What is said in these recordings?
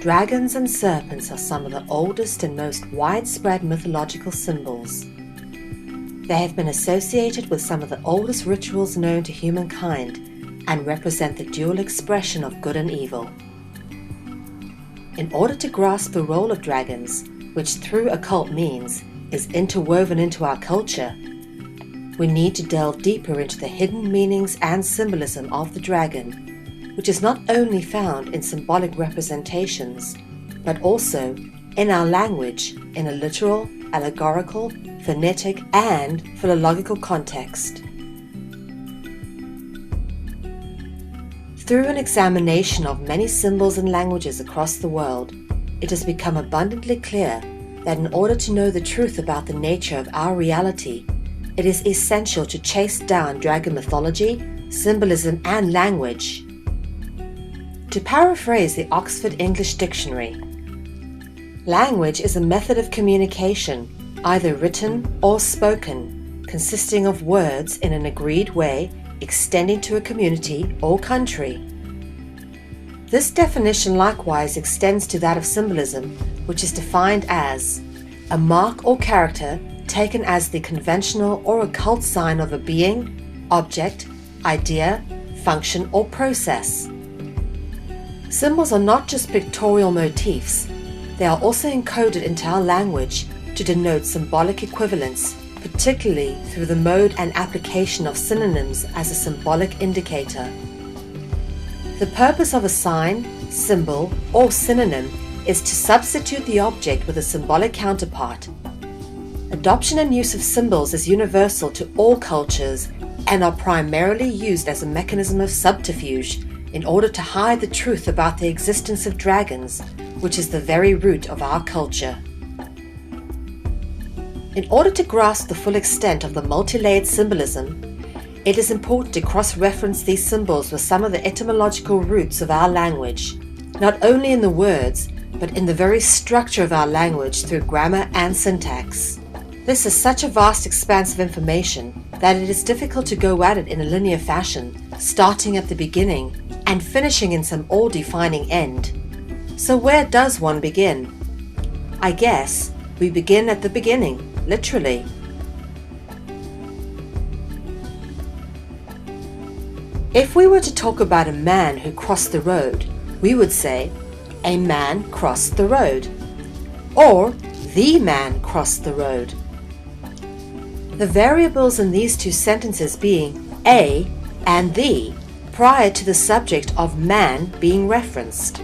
Dragons and serpents are some of the oldest and most widespread mythological symbols. They have been associated with some of the oldest rituals known to humankind and represent the dual expression of good and evil. In order to grasp the role of dragons, which through occult means is interwoven into our culture, we need to delve deeper into the hidden meanings and symbolism of the dragon, which is not only found in symbolic representations, but also in our language in a literal, allegorical, phonetic, and philological context. Through an examination of many symbols and languages across the world, it has become abundantly clear that in order to know the truth about the nature of our reality, it is essential to chase down dragon mythology, symbolism, and language. To paraphrase the Oxford English Dictionary, language is a method of communication, either written or spoken, consisting of words in an agreed way extending to a community or country. This definition likewise extends to that of symbolism, which is defined as a mark or character taken as the conventional or occult sign of a being, object, idea, function, or process. Symbols are not just pictorial motifs, they are also encoded into our language to denote symbolic equivalence, particularly through the mode and application of synonyms as a symbolic indicator. The purpose of a sign, symbol, or synonym is to substitute the object with a symbolic counterpart. Adoption and use of symbols is universal to all cultures and are primarily used as a mechanism of subterfuge in order to hide the truth about the existence of dragons, which is the very root of our culture. In order to grasp the full extent of the multi-layered symbolism, it is important to cross-reference these symbols with some of the etymological roots of our language, not only in the words, but in the very structure of our language through grammar and syntax. This is such a vast expanse of information that it is difficult to go at it in a linear fashion, starting at the beginning and finishing in some all-defining end. So where does one begin? I guess we begin at the beginning, literally. If we were to talk about a man who crossed the road, we would say, a man crossed the road, or the man crossed the road. The variables in these two sentences being a and the prior to the subject of man being referenced.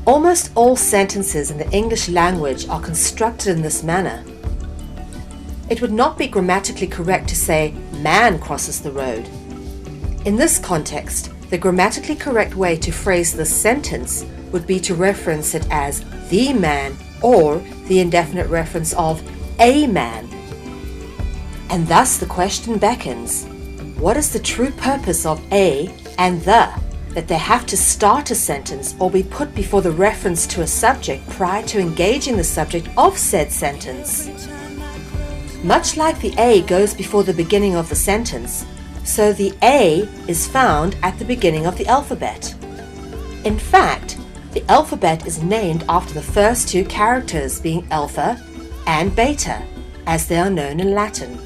Almost all sentences in the English language are constructed in this manner. It would not be grammatically correct to say man crosses the road. In this context, the grammatically correct way to phrase this sentence would be to reference it as the man or the indefinite reference of a man. And thus the question beckons, what is the true purpose of a and the, that they have to start a sentence or be put before the reference to a subject prior to engaging the subject of said sentence? Much like the a goes before the beginning of the sentence, so the a is found at the beginning of the alphabet. In fact, the alphabet is named after the first two characters being alpha and beta, as they are known in Latin.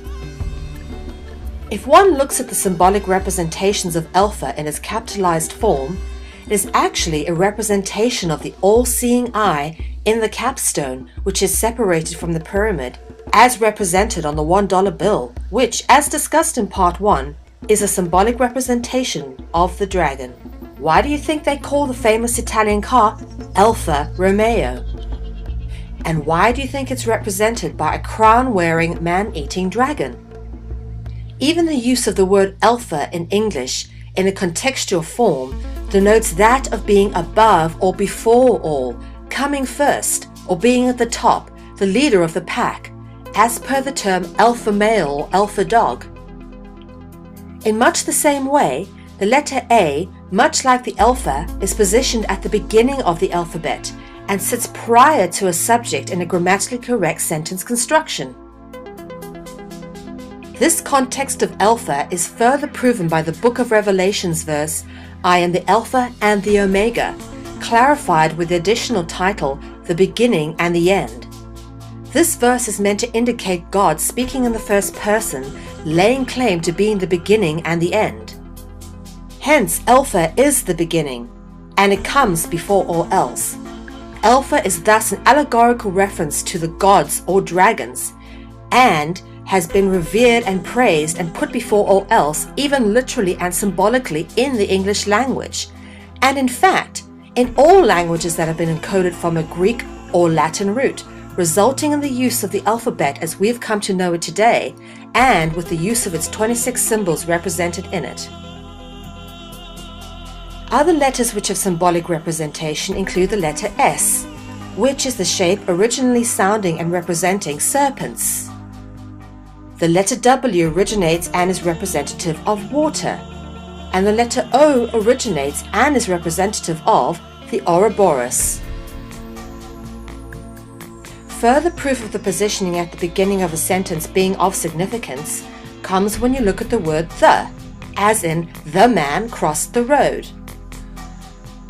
If one looks at the symbolic representations of alpha in its capitalized form, it is actually a representation of the all-seeing eye in the capstone, which is separated from the pyramid, as represented on the $1 bill, which, as discussed in part 1, is a symbolic representation of the dragon. Why do you think they call the famous Italian car Alfa Romeo? And why do you think it's represented by a crown-wearing, man-eating dragon? Even the use of the word alpha in English in a contextual form denotes that of being above or before all, coming first, or being at the top, the leader of the pack, as per the term alpha male or alpha dog. In much the same way, the letter A, much like the alpha, is positioned at the beginning of the alphabet and sits prior to a subject in a grammatically correct sentence construction. This context of Alpha is further proven by the Book of Revelation's verse, I am the Alpha and the Omega, clarified with the additional title, the beginning and the end. This verse is meant to indicate God speaking in the first person, laying claim to being the beginning and the end. Hence, Alpha is the beginning, and it comes before all else. Alpha is thus an allegorical reference to the gods or dragons, and has been revered and praised and put before all else, even literally and symbolically in the English language, and in fact, in all languages that have been encoded from a Greek or Latin root, resulting in the use of the alphabet as we've come to know it today, and with the use of its 26 symbols represented in it. Other letters which have symbolic representation include the letter S, which is the shape originally sounding and representing serpents. The letter W originates and is representative of water, and the letter O originates and is representative of the Ouroboros. Further proof of the positioning at the beginning of a sentence being of significance comes when you look at the word the, as in the man crossed the road.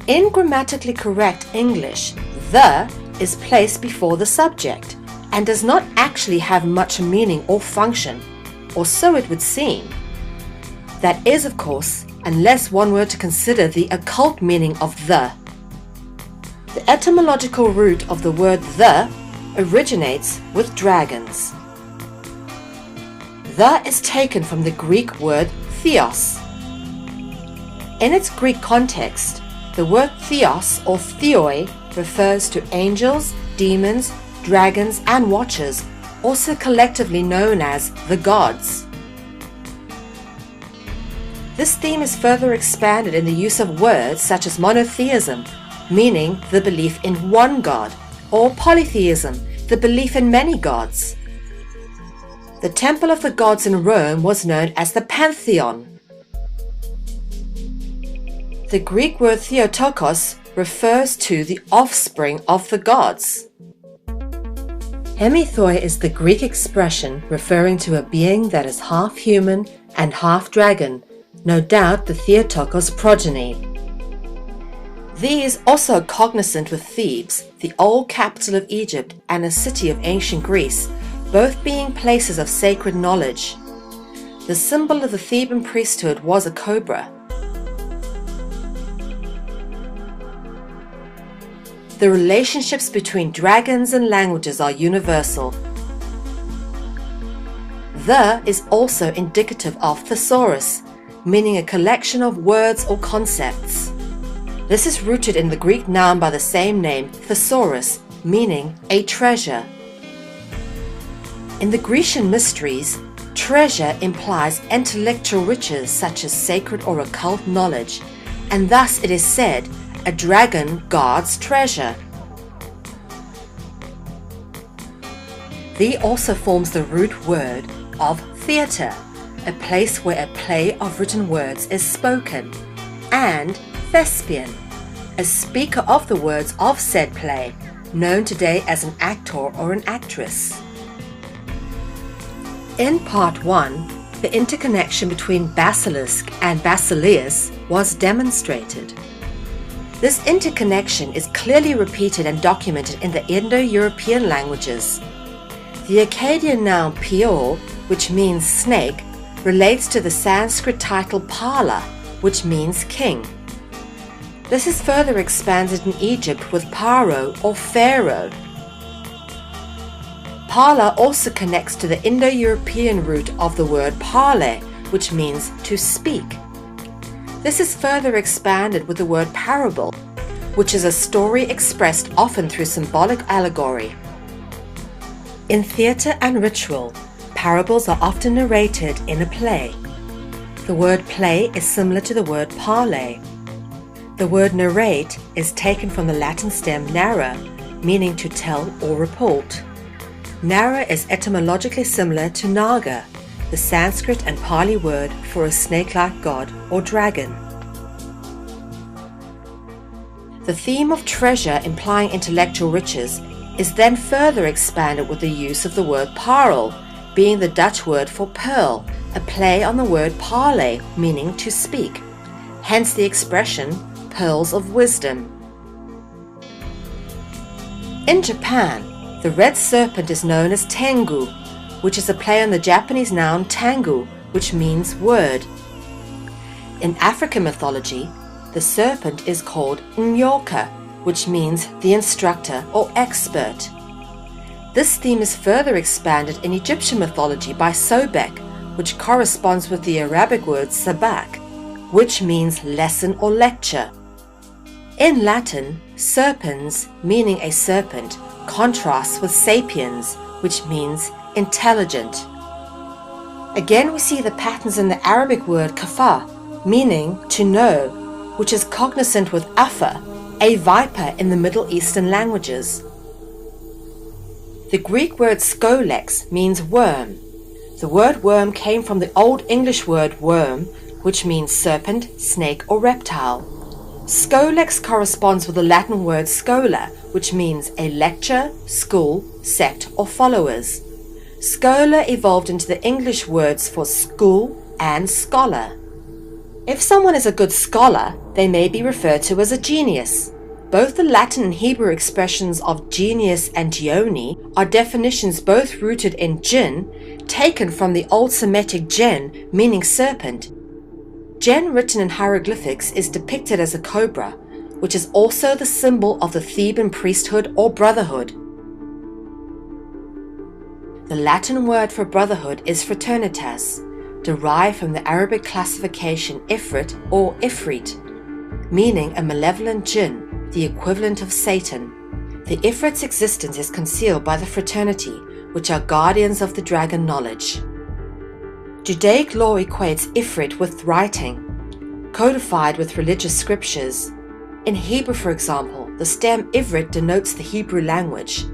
In grammatically correct English, the is placed before the subject and does not actually have much meaning or function, or so it would seem. That is, of course, unless one were to consider the occult meaning of the. The etymological root of the word the originates with dragons. The is taken from the Greek word theos. In its Greek context, the word theos or theoi refers to angels, demons, dragons, and watchers, also collectively known as the gods. This theme is further expanded in the use of words such as monotheism, meaning the belief in one god, or polytheism, the belief in many gods. The temple of the gods in Rome was known as the Pantheon. The Greek word Theotokos refers to the offspring of the gods. Hemithoi is the Greek expression referring to a being that is half human and half dragon, no doubt the Theotokos progeny. These also are cognizant with Thebes, the old capital of Egypt and a city of ancient Greece, both being places of sacred knowledge. The symbol of the Theban priesthood was a cobra. The relationships between dragons and languages are universal. The is also indicative of thesaurus, meaning a collection of words or concepts. This is rooted in the Greek noun by the same name, thesaurus, meaning a treasure. In the Grecian mysteries, treasure implies intellectual riches such as sacred or occult knowledge, and thus it is said, a dragon guards treasure. The also forms the root word of theatre, a place where a play of written words is spoken, and thespian, a speaker of the words of said play, known today as an actor or an actress. In Part 1, the interconnection between basilisk and basileus was demonstrated. This interconnection is clearly repeated and documented in the Indo-European languages. The Akkadian noun pior, which means snake, relates to the Sanskrit title Pala, which means king. This is further expanded in Egypt with Paro or Pharaoh. Pala also connects to the Indo-European root of the word parle, which means to speak. This is further expanded with the word parable, which is a story expressed often through symbolic allegory. In theatre and ritual, parables are often narrated in a play. The word play is similar to the word parle. The word narrate is taken from the Latin stem narra, meaning to tell or report. Narra is etymologically similar to naga, the Sanskrit and Pali word for a snake-like god or dragon. The theme of treasure implying intellectual riches is then further expanded with the use of the word parel, being the Dutch word for pearl, a play on the word parle, meaning to speak. Hence the expression, pearls of wisdom. In Japan, the red serpent is known as tengu, which is a play on the Japanese noun tangu, which means word. In African mythology, the serpent is called nyoka, which means the instructor or expert. This theme is further expanded in Egyptian mythology by Sobek, which corresponds with the Arabic word sabak, which means lesson or lecture. In Latin, serpens, meaning a serpent, contrasts with sapiens, which means intelligent. Again, we see the patterns in the Arabic word kafa, meaning to know, which is cognizant with afa, a viper in the Middle Eastern languages. The Greek word skolex means worm. The word worm came from the Old English word worm, which means serpent, snake, or reptile. Skolex corresponds with the Latin word schola, which means a lecture, school, sect, or followers. Schola evolved into the English words for school and scholar. If someone is a good scholar, they may be referred to as a genius. Both the Latin and Hebrew expressions of genius and geoni are definitions both rooted in jinn, taken from the Old Semitic gen, meaning serpent. Gen written in hieroglyphics is depicted as a cobra, which is also the symbol of the Theban priesthood or brotherhood. The Latin word for brotherhood is fraternitas, derived from the Arabic classification Ifrit or Ifrit, meaning a malevolent jinn, the equivalent of Satan. The Ifrit's existence is concealed by the fraternity, which are guardians of the dragon knowledge. Judaic law equates Ifrit with writing, codified with religious scriptures. In Hebrew, for example, the stem Ivrit denotes the Hebrew language.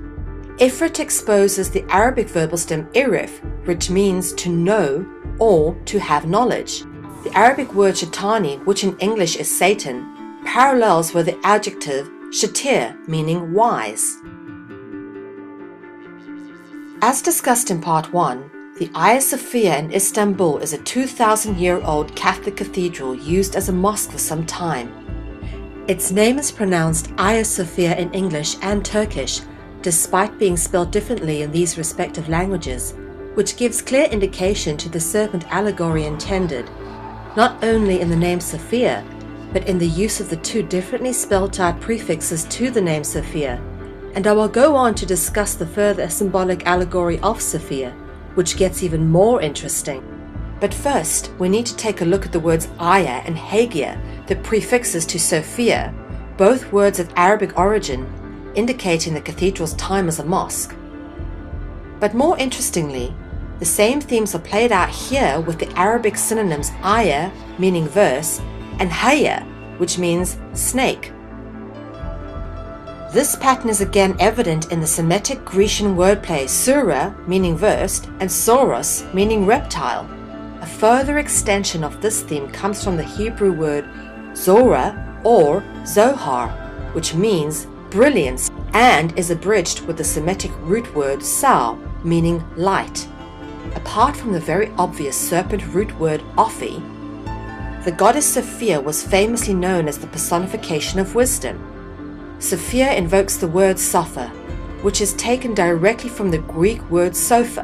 Ifrit exposes the Arabic verbal stem irif, which means to know or to have knowledge. The Arabic word shaitani, which in English is Satan, parallels with the adjective shatir, meaning wise. As discussed in part 1, the Hagia Sophia in Istanbul is a 2,000-year-old Catholic cathedral used as a mosque for some time. Its name is pronounced Hagia Sophia in English and Turkish, despite being spelled differently in these respective languages, which gives clear indication to the serpent allegory intended, not only in the name Sophia, but in the use of the two differently spelled out prefixes to the name Sophia, and I will go on to discuss the further symbolic allegory of Sophia, which gets even more interesting. But first, we need to take a look at the words Aya and Hagia, the prefixes to Sophia, both words of Arabic origin, indicating the cathedral's time as a mosque. But more interestingly, the same themes are played out here with the Arabic synonyms Aya, meaning verse, and Haya, which means snake. This pattern is again evident in the Semitic Grecian wordplay Sura, meaning verse, and Soros, meaning reptile. A further extension of this theme comes from the Hebrew word Zora or Zohar, which means brilliance and is abridged with the Semitic root word Sao, meaning light. Apart from the very obvious serpent root word Ophi, the goddess Sophia was famously known as the personification of wisdom. Sophia invokes the word Sopha, which is taken directly from the Greek word Sophia,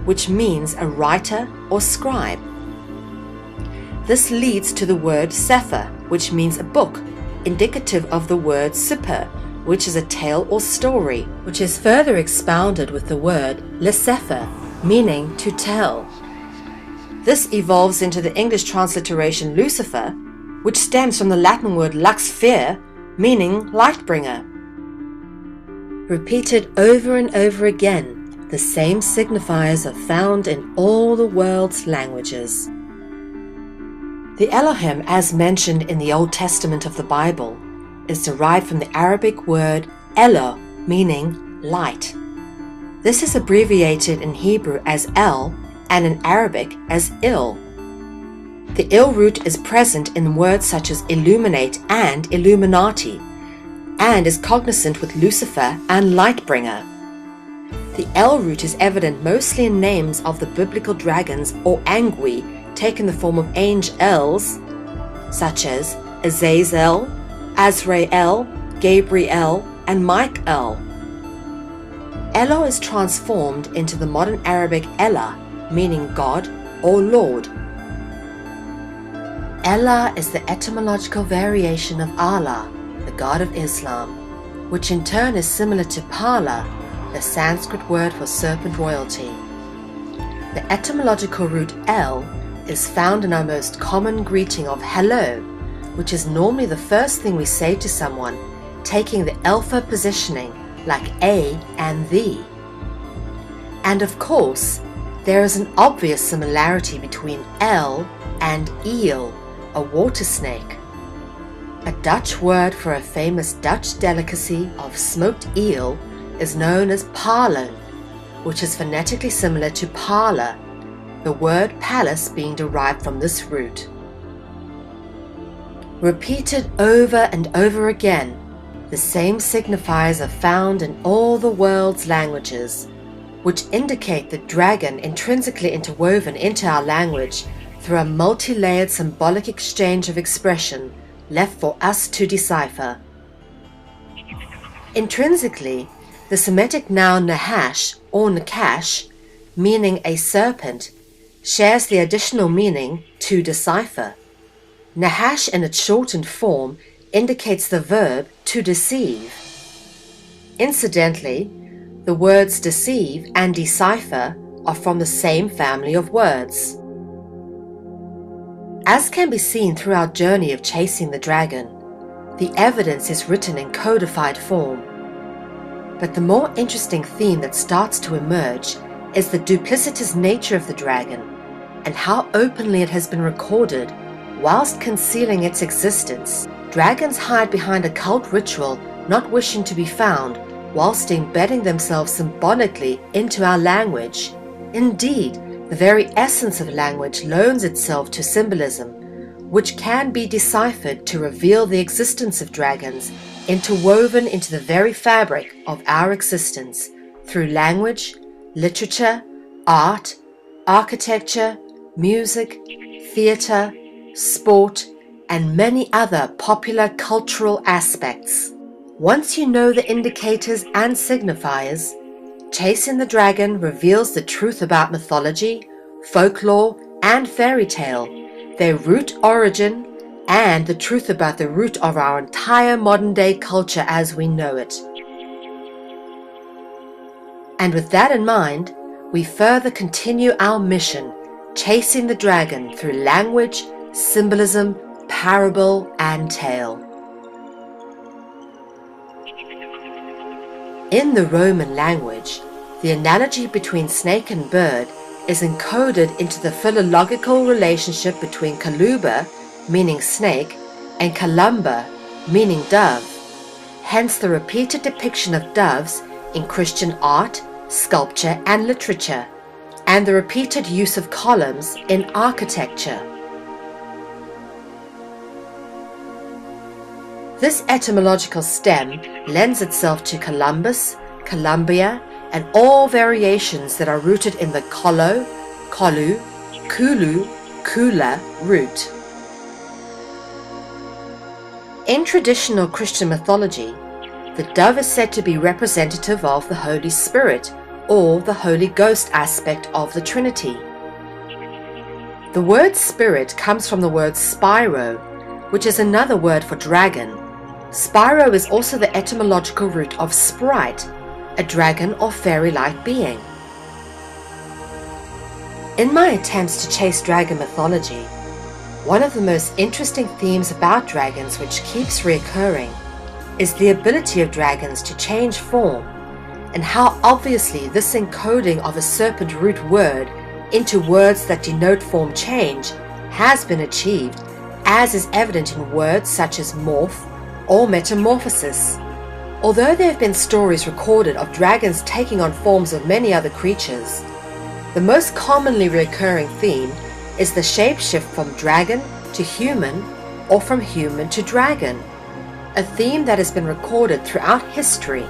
which means a writer or scribe. This leads to the word Sefer, which means a book, indicative of the word Siper, which is a tale or story, which is further expounded with the word Lesefer, meaning to tell. This evolves into the English transliteration Lucifer, which stems from the Latin word lux fer, meaning light-bringer. Repeated over and over again, the same signifiers are found in all the world's languages. The Elohim, as mentioned in the Old Testament of the Bible, is derived from the Arabic word Elo, meaning light. This is abbreviated in Hebrew as El and in Arabic as Il. The Il root is present in words such as illuminate and Illuminati, and is cognizant with Lucifer and Lightbringer. The El root is evident mostly in names of the biblical dragons or angui, taking the form of angels, such as Azazel, Azrael, Gabriel, and Michael. Elo is transformed into the modern Arabic Ella, meaning God or Lord. Allah is the etymological variation of Allah, the God of Islam, which in turn is similar to Pala, the Sanskrit word for serpent royalty. The etymological root El is found in our most common greeting of hello, which is normally the first thing we say to someone, taking the alpha positioning like a and the. And of course, there is an obvious similarity between El and eel, a water snake. A Dutch word for a famous Dutch delicacy of smoked eel is known as parlon, which is phonetically similar to parlour, the word palace being derived from this root. Repeated over and over again, the same signifiers are found in all the world's languages, which indicate the dragon intrinsically interwoven into our language through a multi-layered symbolic exchange of expression left for us to decipher. Intrinsically, the Semitic noun Nahash or Nakash, meaning a serpent, shares the additional meaning to decipher. Nahash in its shortened form indicates the verb to deceive. Incidentally, the words deceive and decipher are from the same family of words. As can be seen through our journey of chasing the dragon, the evidence is written in codified form. But the more interesting theme that starts to emerge is the duplicitous nature of the dragon and how openly it has been recorded. Whilst concealing its existence, dragons hide behind occult ritual, not wishing to be found, whilst embedding themselves symbolically into our language. Indeed, the very essence of language loans itself to symbolism, which can be deciphered to reveal the existence of dragons interwoven into the very fabric of our existence through language, literature, art, architecture, music, theatre, sport, and many other popular cultural aspects. Once you know the indicators and signifiers, Chasing the Dragon reveals the truth about mythology, folklore, and fairy tale, their root origin, and the truth about the root of our entire modern-day culture as we know it. And with that in mind, we further continue our mission, chasing the dragon through language, symbolism, parable, and tale. In the Roman language, the analogy between snake and bird is encoded into the philological relationship between Kaluba, meaning snake, and Kalumba, meaning dove. Hence the repeated depiction of doves in Christian art, sculpture, and literature, and the repeated use of columns in architecture. This etymological stem lends itself to Columbus, Columbia, and all variations that are rooted in the Kolo, Kolu, Kulu, Kula root. In traditional Christian mythology, the dove is said to be representative of the Holy Spirit, or the Holy Ghost aspect of the Trinity. The word spirit comes from the word spiro, which is another word for dragon. Spiro is also the etymological root of sprite, a dragon or fairy-like being. In my attempts to chase dragon mythology, one of the most interesting themes about dragons which keeps reoccurring is the ability of dragons to change form, and how obviously this encoding of a serpent root word into words that denote form change has been achieved, as is evident in words such as morph or metamorphosis. Although there have been stories recorded of dragons taking on forms of many other creatures, the most commonly recurring theme is the shapeshift from dragon to human or from human to dragon, a theme that has been recorded throughout history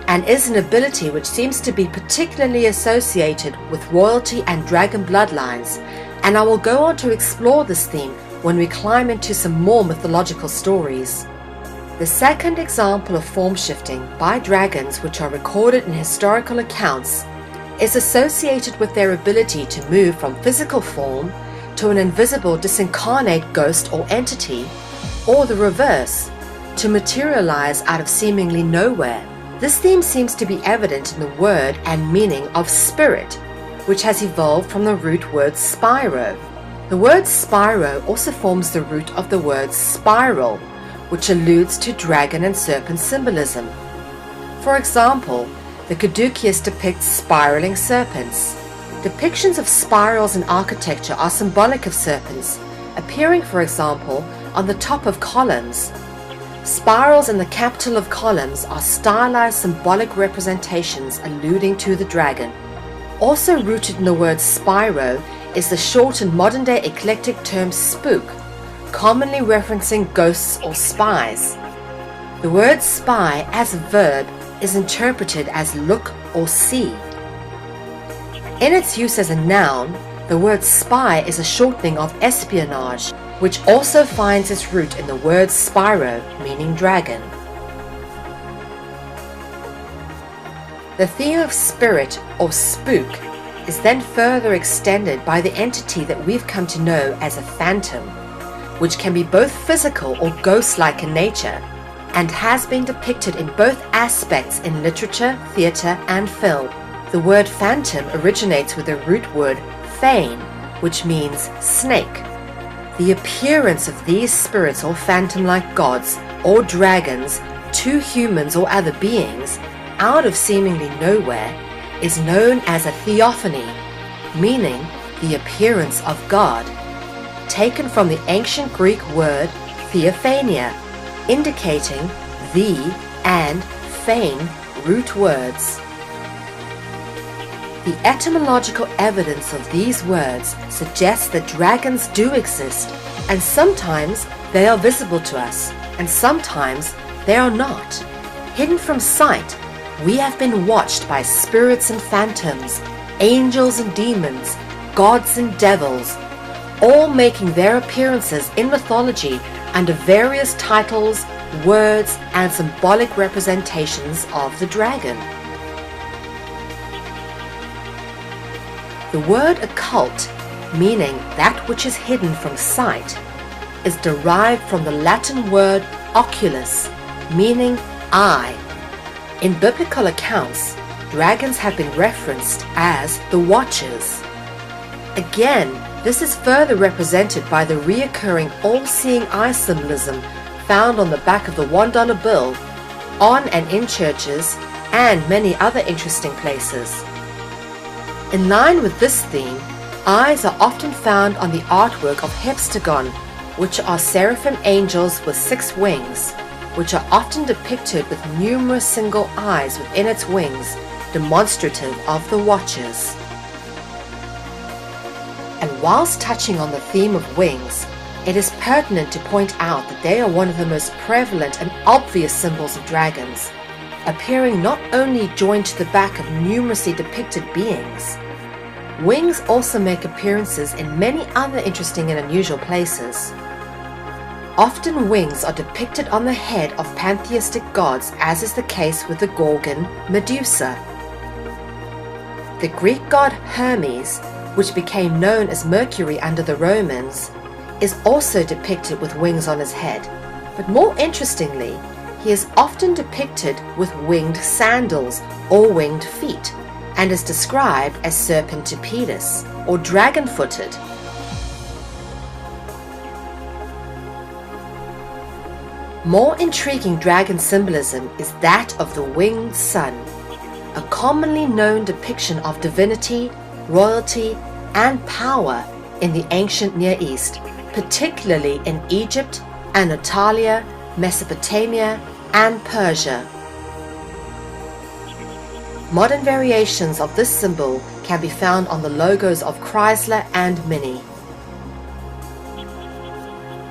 and is an ability which seems to be particularly associated with royalty and dragon bloodlines, and I will go on to explore this theme when we climb into some more mythological stories. The second example of form shifting by dragons which are recorded in historical accounts is associated with their ability to move from physical form to an invisible disincarnate ghost or entity, or the reverse, to materialize out of seemingly nowhere. This theme seems to be evident in the word and meaning of spirit, which has evolved from the root word spiro. The word spiro also forms the root of the word spiral, which alludes to dragon and serpent symbolism. For example, the Caduceus depicts spiraling serpents. Depictions of spirals in architecture are symbolic of serpents, appearing, for example, on the top of columns. Spirals in the capital of columns are stylized symbolic representations alluding to the dragon. Also rooted in the word spiro is the shortened modern-day eclectic term spook, commonly referencing ghosts or spies. The word spy as a verb is interpreted as look or see. In its use as a noun, the word spy is a shortening of espionage, which also finds its root in the word spiro, meaning dragon. The theme of spirit or spook is then further extended by the entity that we've come to know as a phantom, which can be both physical or ghost-like in nature, and has been depicted in both aspects in literature, theatre, and film. The word phantom originates with the root word fein, which means snake. The appearance of these spirits or phantom-like gods or dragons to humans or other beings out of seemingly nowhere is known as a theophany, meaning the appearance of God, taken from the ancient Greek word theophania, indicating the and fein root words. The etymological evidence of these words suggests that dragons do exist, and sometimes they are visible to us, and sometimes they are not. Hidden from sight, we have been watched by spirits and phantoms, angels and demons, gods and devils, all making their appearances in mythology under various titles, words, and symbolic representations of the dragon. The word occult, meaning that which is hidden from sight, is derived from the Latin word oculus, meaning eye. In biblical accounts, dragons have been referenced as the Watchers. Again, this is further represented by the reoccurring all-seeing eye symbolism found on the back of the $1 bill, on and in churches, and many other interesting places. In line with this theme, eyes are often found on the artwork of heptagon, which are seraphim angels with 6 wings, which are often depicted with numerous single eyes within its wings, demonstrative of the Watchers. And whilst touching on the theme of wings, it is pertinent to point out that they are one of the most prevalent and obvious symbols of dragons, appearing not only joined to the back of numerously depicted beings. Wings also make appearances in many other interesting and unusual places. Often wings are depicted on the head of pantheistic gods, as is the case with the Gorgon Medusa. The Greek god Hermes, which became known as Mercury under the Romans, is also depicted with wings on his head, but more interestingly, he is often depicted with winged sandals or winged feet, and is described as serpentipedous or dragon-footed. More intriguing dragon symbolism is that of the winged sun, a commonly known depiction of divinity, royalty, and power in the ancient Near East, particularly in Egypt, Anatolia, Mesopotamia, and Persia. Modern variations of this symbol can be found on the logos of Chrysler and Mini.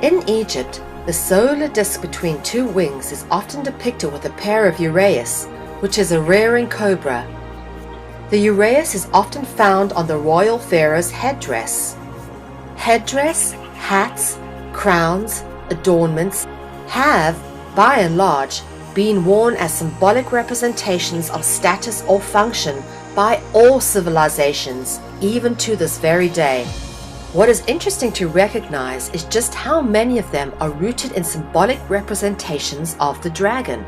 In Egypt, the solar disk between 2 wings is often depicted with a pair of uraeus, which is a rearing cobra. The uraeus is often found on the royal pharaoh's headdress. Headdress, hats, crowns, adornments have by and large, being worn as symbolic representations of status or function by all civilizations, even to this very day. What is interesting to recognize is just how many of them are rooted in symbolic representations of the dragon.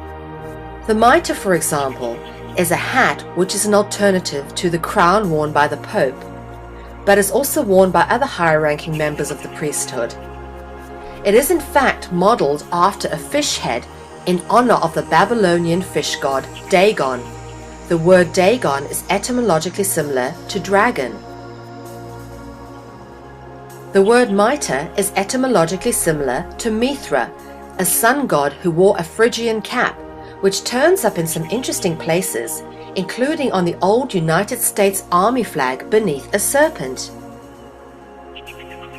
The mitre, for example, is a hat which is an alternative to the crown worn by the Pope, but is also worn by other higher-ranking members of the priesthood. It is in fact modeled after a fish head in honor of the Babylonian fish god Dagon. The word Dagon is etymologically similar to dragon. The word mitre is etymologically similar to Mithra, a sun god who wore a Phrygian cap, which turns up in some interesting places, including on the old United States Army flag beneath a serpent.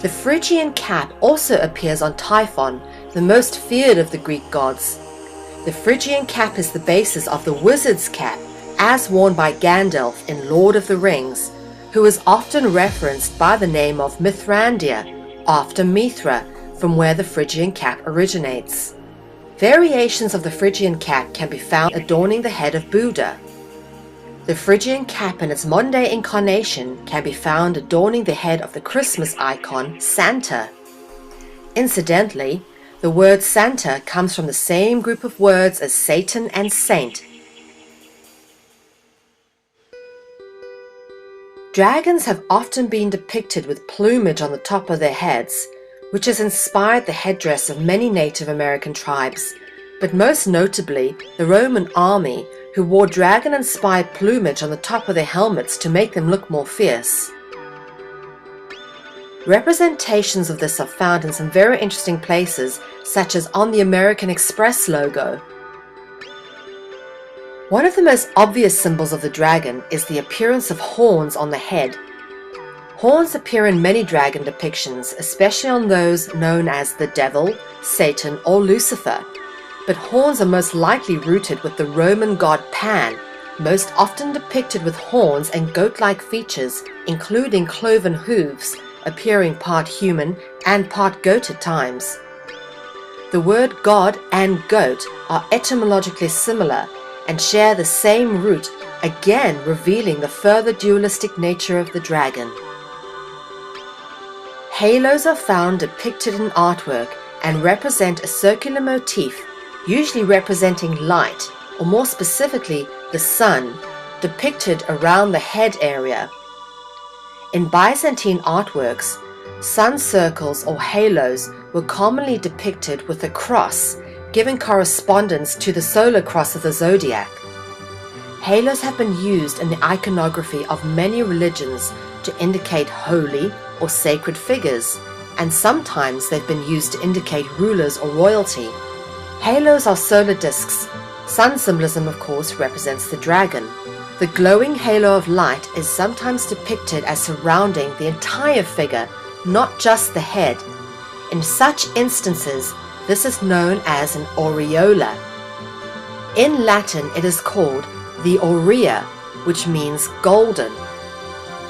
The Phrygian cap also appears on Typhon, the most feared of the Greek gods. The Phrygian cap is the basis of the wizard's cap, as worn by Gandalf in Lord of the Rings, who is often referenced by the name of Mithrandir, after Mithra, from where the Phrygian cap originates. Variations of the Phrygian cap can be found adorning the head of Buddha. The Phrygian cap in its modern-day incarnation can be found adorning the head of the Christmas icon, Santa. Incidentally, the word Santa comes from the same group of words as Satan and saint. Dragons have often been depicted with plumage on the top of their heads, which has inspired the headdress of many Native American tribes, but most notably the Roman army, who wore dragon-inspired plumage on the top of their helmets to make them look more fierce. Representations of this are found in some very interesting places, such as on the American Express logo. One of the most obvious symbols of the dragon is the appearance of horns on the head. Horns appear in many dragon depictions, especially on those known as the devil, Satan, or Lucifer, but horns are most likely rooted with the Roman god Pan, most often depicted with horns and goat-like features, including cloven hooves, appearing part human and part goat at times. The word god and goat are etymologically similar and share the same root, again revealing the further dualistic nature of the dragon. Halos are found depicted in artwork and represent a circular motif, usually representing light, or more specifically the sun, depicted around the head area. In Byzantine artworks, sun circles or halos were commonly depicted with a cross, giving correspondence to the solar cross of the zodiac. Halos have been used in the iconography of many religions to indicate holy or sacred figures, and sometimes they've been used to indicate rulers or royalty. Halos are solar discs. Sun symbolism, of course, represents the dragon. The glowing halo of light is sometimes depicted as surrounding the entire figure, not just the head. In such instances, this is known as an aureola. In Latin, it is called the aurea, which means golden.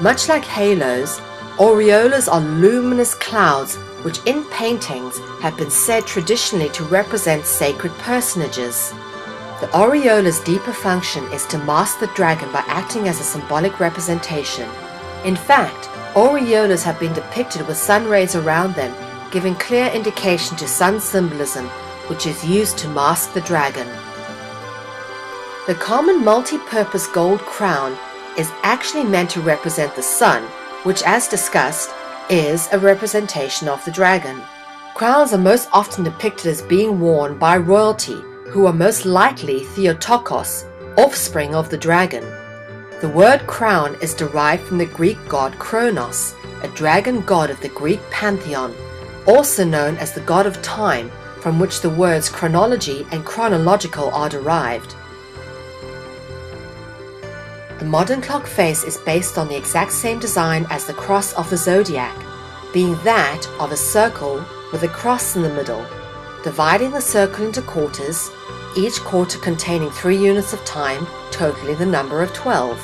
Much like halos, aureolas are luminous clouds which in paintings have been said traditionally to represent sacred personages. The aureola's deeper function is to mask the dragon by acting as a symbolic representation. In fact, aureolas have been depicted with sun rays around them, giving clear indication to sun symbolism, which is used to mask the dragon. The common multi-purpose gold crown is actually meant to represent the sun, which, as discussed, is a representation of the dragon. Crowns are most often depicted as being worn by royalty, who are most likely Theotokos, offspring of the dragon. The word crown is derived from the Greek god Kronos, a dragon god of the Greek pantheon, also known as the god of time, from which the words chronology and chronological are derived. The modern clock face is based on the exact same design as the cross of the zodiac, being that of a circle with a cross in the middle, dividing the circle into quarters, each quarter containing 3 units of time, totaling the number of 12.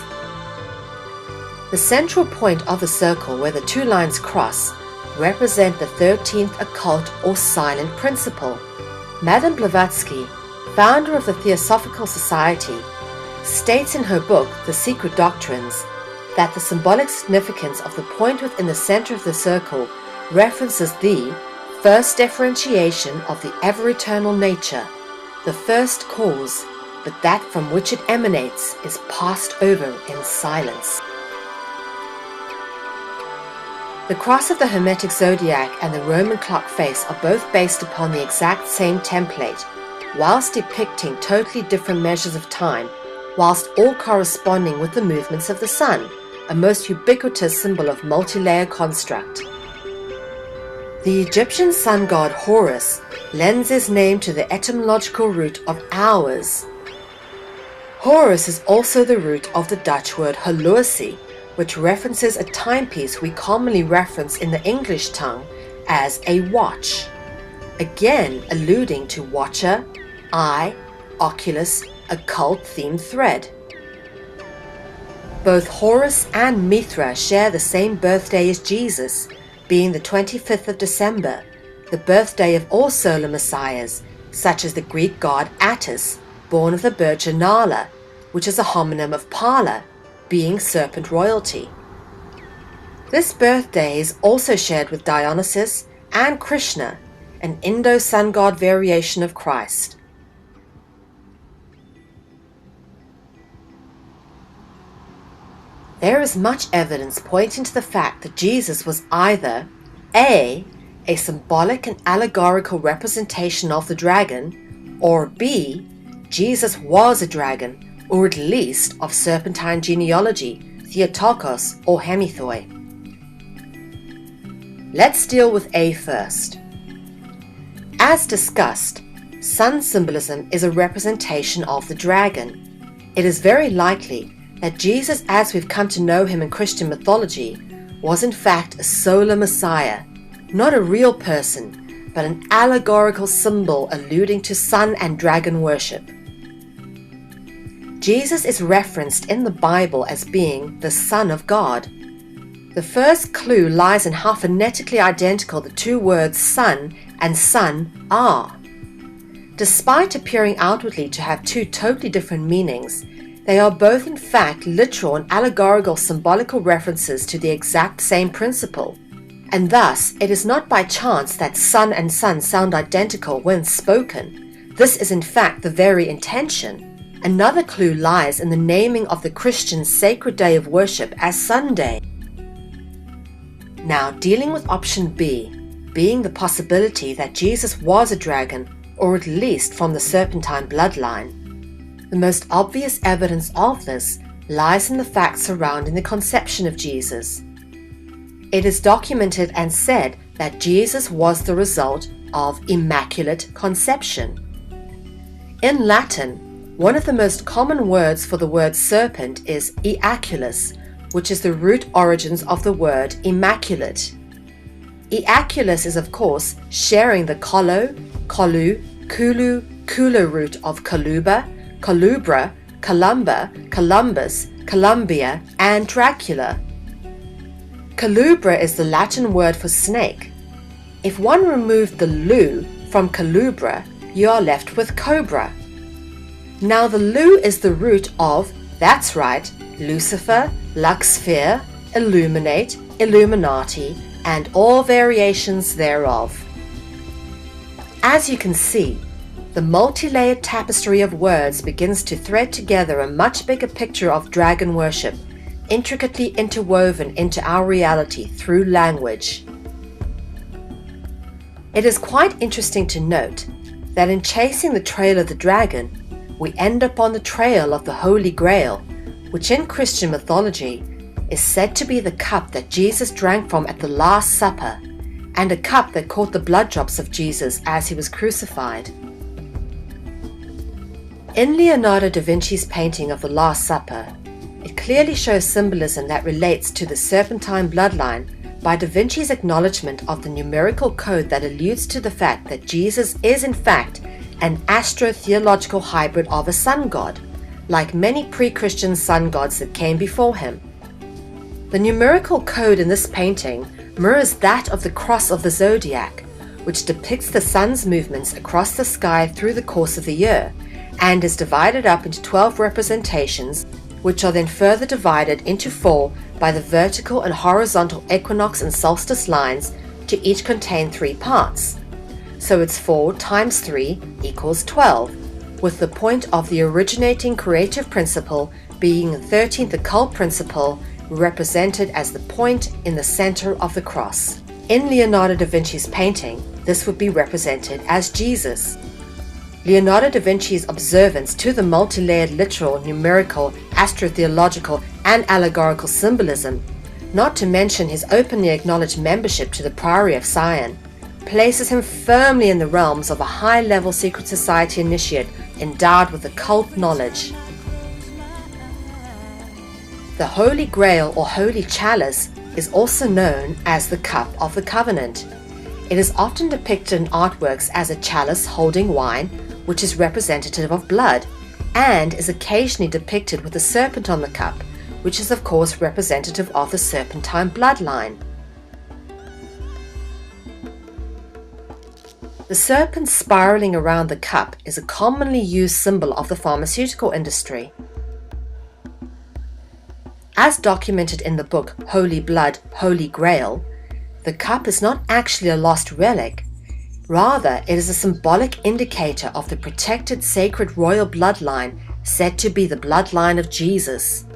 The central point of the circle where the 2 lines cross represent the 13th occult or silent principle, Madame Blavatsky, founder of the Theosophical Society, states in her book The Secret Doctrines that the symbolic significance of the point within the center of the circle references the first differentiation of the ever-eternal nature, the first cause, but that from which it emanates is passed over in silence. The cross of the Hermetic zodiac and the Roman clock face are both based upon the exact same template, whilst depicting totally different measures of time, whilst all corresponding with the movements of the sun, a most ubiquitous symbol of multi-layer construct. The Egyptian sun god Horus lends his name to the etymological root of hours. Horus is also the root of the Dutch word horlosie, which references a timepiece we commonly reference in the English tongue as a watch, again alluding to watcher, eye, oculus, occult-themed thread. Both Horus and Mithra share the same birthday as Jesus, being the 25th of December, the birthday of all solar messiahs, such as the Greek god Attis, born of the bird Janala, which is a homonym of Pala, being serpent royalty. This birthday is also shared with Dionysus and Krishna, an Indo-sun god variation of Christ. There is much evidence pointing to the fact that Jesus was either A symbolic and allegorical representation of the dragon, or B, Jesus was a dragon, or at least of serpentine genealogy, Theotokos or Hemithoi. Let's deal with A first. As discussed, sun symbolism is a representation of the dragon. It is very likely that Jesus, as we've come to know him in Christian mythology, was in fact a solar messiah, not a real person, but an allegorical symbol alluding to sun and dragon worship. Jesus is referenced in the Bible as being the Son of God. The first clue lies in how phonetically identical the two words son and son are. Despite appearing outwardly to have two totally different meanings, they are both in fact literal and allegorical symbolical references to the exact same principle, and thus it is not by chance that son and son sound identical when spoken. This is in fact the very intention. Another clue lies in the naming of the Christian sacred day of worship as Sunday. Now, dealing with option B, being the possibility that Jesus was a dragon, or at least from the serpentine bloodline. The most obvious evidence of this lies in the facts surrounding the conception of Jesus. It is documented and said that Jesus was the result of immaculate conception. In Latin, one of the most common words for the word serpent is eaculus, which is the root origins of the word immaculate. Eaculus is of course sharing the kolo, kolu, kulu, kula root of Kaluba, Kalubra, Columba, Columbus, Columbia, and Dracula. Kalubra is the Latin word for snake. If one removed the lu from Kalubra, you are left with cobra. Now the lu is the root of, that's right, Lucifer, Luxfer, Illuminate, Illuminati, and all variations thereof. As you can see, the multi-layered tapestry of words begins to thread together a much bigger picture of dragon worship, intricately interwoven into our reality through language. It is quite interesting to note that in chasing the trail of the dragon, we end up on the trail of the Holy Grail, which in Christian mythology is said to be the cup that Jesus drank from at the Last Supper, and a cup that caught the blood drops of Jesus as he was crucified. In Leonardo da Vinci's painting of the Last Supper, it clearly shows symbolism that relates to the serpentine bloodline by Da Vinci's acknowledgement of the numerical code that alludes to the fact that Jesus is in fact an astro-theological hybrid of a sun god, like many pre-Christian sun gods that came before him. The numerical code in this painting mirrors that of the cross of the zodiac, which depicts the sun's movements across the sky through the course of the year, and is divided up into 12 representations, which are then further divided into 4 by the vertical and horizontal equinox and solstice lines, to each contain 3 parts. So it's 4 times 3 equals 12, with the point of the originating creative principle being the 13th occult principle, represented as the point in the center of the cross. In Leonardo da Vinci's painting, this would be represented as Jesus. Leonardo da Vinci's observance to the multi-layered literal, numerical, astrotheological, and allegorical symbolism, not to mention his openly acknowledged membership to the Priory of Sion, places him firmly in the realms of a high-level secret society initiate endowed with occult knowledge. The Holy Grail or Holy Chalice is also known as the Cup of the Covenant. It is often depicted in artworks as a chalice holding wine, which is representative of blood, and is occasionally depicted with a serpent on the cup, which is of course representative of the serpentine bloodline. The serpent spiraling around the cup is a commonly used symbol of the pharmaceutical industry. As documented in the book Holy Blood, Holy Grail, the cup is not actually a lost relic. Rather, it is a symbolic indicator of the protected sacred royal bloodline said to be the bloodline of Jesus.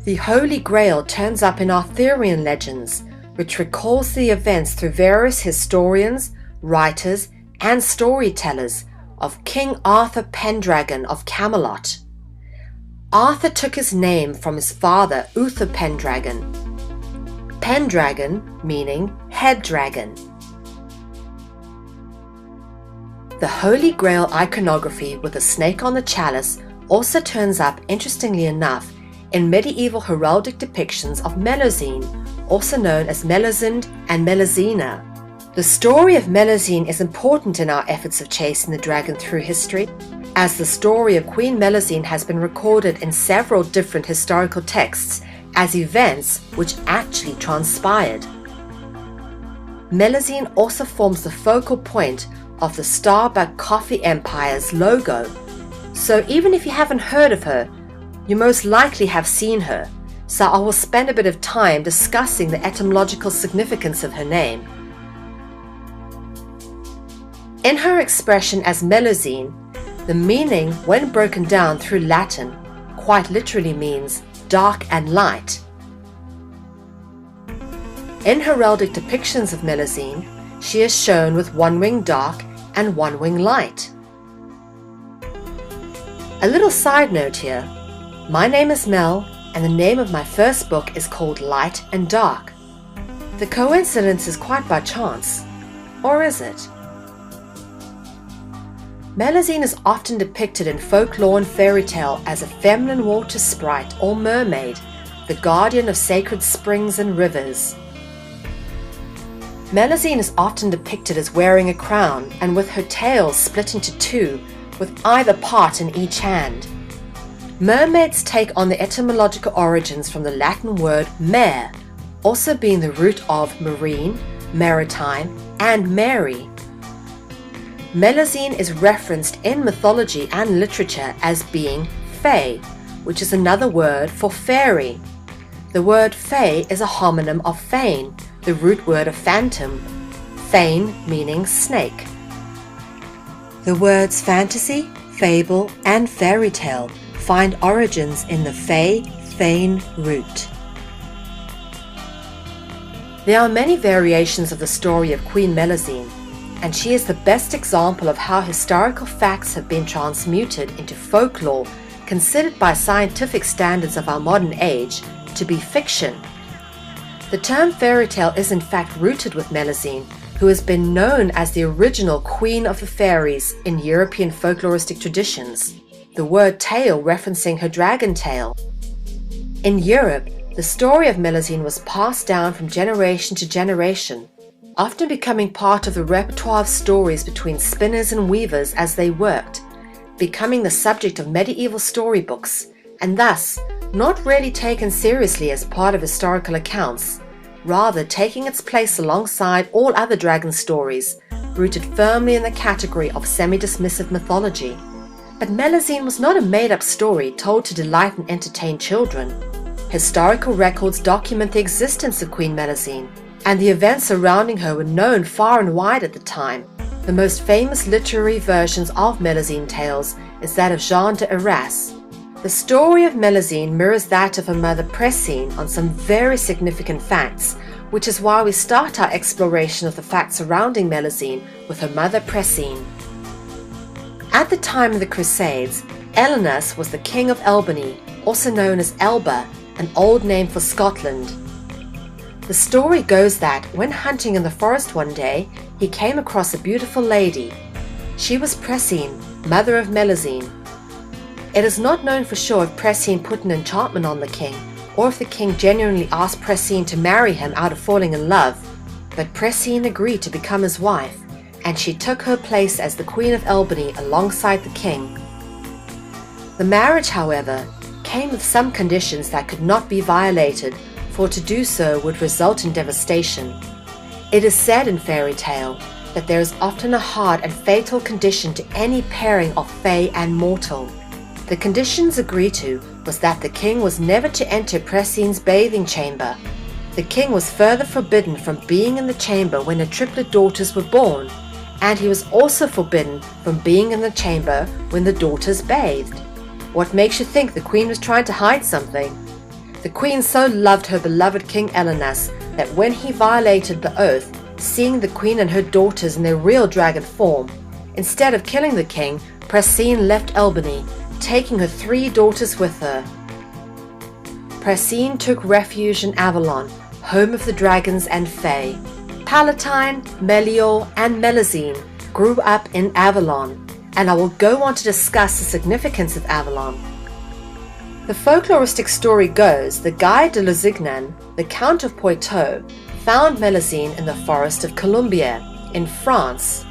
The Holy Grail turns up in Arthurian legends, which recalls the events through various historians, writers, and storytellers of King Arthur Pendragon of Camelot. Arthur took his name from his father Uther Pendragon. Pendragon meaning head dragon. The Holy Grail iconography with a snake on the chalice also turns up, interestingly enough, in medieval heraldic depictions of Melusine, also known as Melusinde and Melusina. The story of Melusine is important in our efforts of chasing the dragon through history, as the story of Queen Melusine has been recorded in several different historical texts as events which actually transpired. Melusine also forms the focal point of the Starbucks Coffee Empire's logo, so even if you haven't heard of her, you most likely have seen her, so I will spend a bit of time discussing the etymological significance of her name. In her expression as Melusine, the meaning, when broken down through Latin, quite literally means dark and light. In heraldic depictions of Melusine, she is shown with one wing dark and one wing light. A little side note here, my name is Mel, and the name of my first book is called Light and Dark. The coincidence is quite by chance, or is it? Melusine is often depicted in folklore and fairy tale as a feminine water sprite or mermaid, the guardian of sacred springs and rivers. Melusine is often depicted as wearing a crown and with her tail split into 2, with either part in each hand. Mermaids take on the etymological origins from the Latin word mare, also being the root of marine, maritime, and Mary. Melusine is referenced in mythology and literature as being fae, which is another word for fairy. The word fae is a homonym of fane, the root word of phantom, fane meaning snake. The words fantasy, fable, and fairy tale find origins in the fae, fane root. There are many variations of the story of Queen Melusine, and she is the best example of how historical facts have been transmuted into folklore considered by scientific standards of our modern age to be fiction. The term fairy tale is in fact rooted with Melusine, who has been known as the original Queen of the Fairies in European folkloristic traditions, the word tale referencing her dragon tail. In Europe, the story of Melusine was passed down from generation to generation, often becoming part of the repertoire of stories between spinners and weavers as they worked, becoming the subject of medieval storybooks, and thus not really taken seriously as part of historical accounts, rather taking its place alongside all other dragon stories, rooted firmly in the category of semi-dismissive mythology. But Melusine was not a made-up story told to delight and entertain children. Historical records document the existence of Queen Melusine, and the events surrounding her were known far and wide at the time. The most famous literary versions of Melusine tales is that of Jean de Arras. The story of Melusine mirrors that of her mother Pressine on some very significant facts, which is why we start our exploration of the facts surrounding Melusine with her mother Pressine. At the time of the Crusades, Elenus was the king of Albany, also known as Elba, an old name for Scotland. The story goes that when hunting in the forest one day, he came across a beautiful lady. She was Pressine, mother of Melusine. It is not known for sure if Pressine put an enchantment on the king, or if the king genuinely asked Pressine to marry him out of falling in love, but Pressine agreed to become his wife, and she took her place as the Queen of Albany alongside the king. The marriage, however, came with some conditions that could not be violated, for to do so would result in devastation. It is said in fairy tale that there is often a hard and fatal condition to any pairing of fae and mortal. The conditions agreed to was that the king was never to enter Pressine's bathing chamber. The king was further forbidden from being in the chamber when her triplet daughters were born, and he was also forbidden from being in the chamber when the daughters bathed. What makes you think the queen was trying to hide something? The queen so loved her beloved King Elenus that when he violated the oath, seeing the queen and her daughters in their real dragon form, instead of killing the king, Pressine left Albany, taking her 3 daughters with her. Pressine took refuge in Avalon, home of the dragons and fae. Palatine, Melior, and Melusine grew up in Avalon, and I will go on to discuss the significance of Avalon. The folkloristic story goes that Guy de Lusignan, the Count of Poitou, found Melusine in the forest of Colombier in France.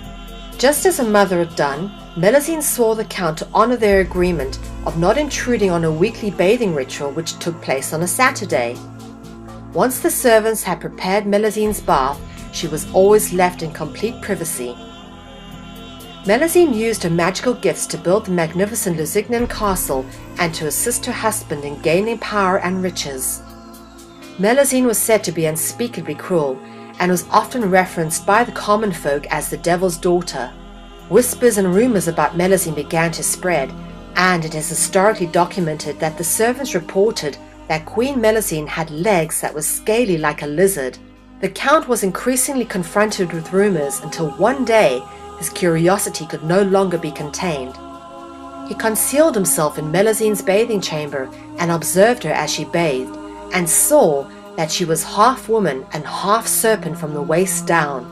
Just as her mother had done, Melusine swore the Count to honor their agreement of not intruding on a weekly bathing ritual which took place on a Saturday. Once the servants had prepared Melusine's bath, she was always left in complete privacy. Melusine used her magical gifts to build the magnificent Lusignan castle and to assist her husband in gaining power and riches. Melusine was said to be unspeakably cruel and was often referenced by the common folk as the devil's daughter. Whispers and rumors about Melusine began to spread, and it is historically documented that the servants reported that Queen Melusine had legs that were scaly like a lizard. The Count was increasingly confronted with rumors until one day his curiosity could no longer be contained. He concealed himself in Melusine's bathing chamber and observed her as she bathed, and saw that she was half woman and half serpent from the waist down.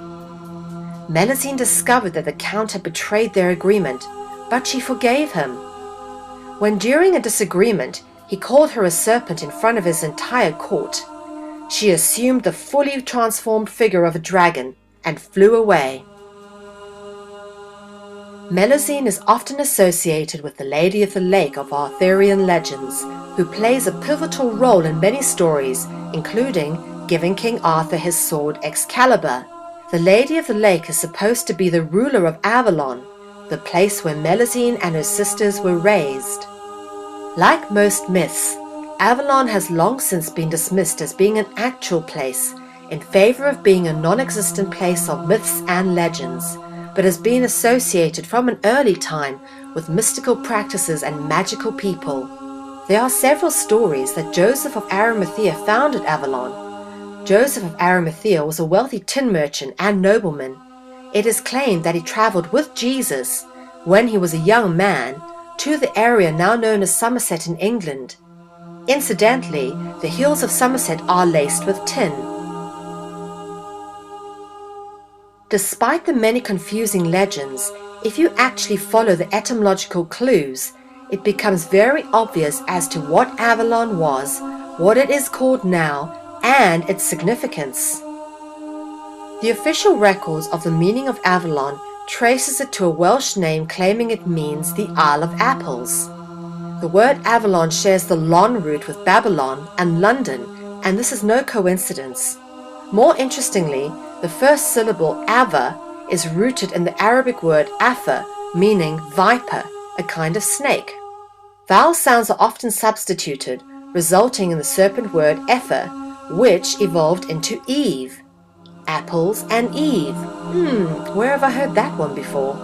Melusine discovered that the Count had betrayed their agreement, but she forgave him. When during a disagreement he called her a serpent in front of his entire court, she assumed the fully transformed figure of a dragon and flew away. Melusine is often associated with the Lady of the Lake of Arthurian legends, who plays a pivotal role in many stories, including giving King Arthur his sword Excalibur. The Lady of the Lake is supposed to be the ruler of Avalon, the place where Melusine and her sisters were raised. Like most myths, Avalon has long since been dismissed as being an actual place, in favor of being a non-existent place of myths and legends, but has been associated from an early time with mystical practices and magical people. There are several stories that Joseph of Arimathea founded Avalon. Joseph of Arimathea was a wealthy tin merchant and nobleman. It is claimed that he traveled with Jesus, when he was a young man, to the area now known as Somerset in England. Incidentally, the hills of Somerset are laced with tin. Despite the many confusing legends, if you actually follow the etymological clues, it becomes very obvious as to what Avalon was, what it is called now, and its significance. The official records of the meaning of Avalon traces it to a Welsh name claiming it means the Isle of Apples. The word Avalon shares the Lon root with Babylon and London, and this is no coincidence. More interestingly, the first syllable Ava is rooted in the Arabic word afa, meaning viper, a kind of snake. Vowel sounds are often substituted, resulting in the serpent word efa, which evolved into Eve. Apples and Eve. Where have I heard that one before?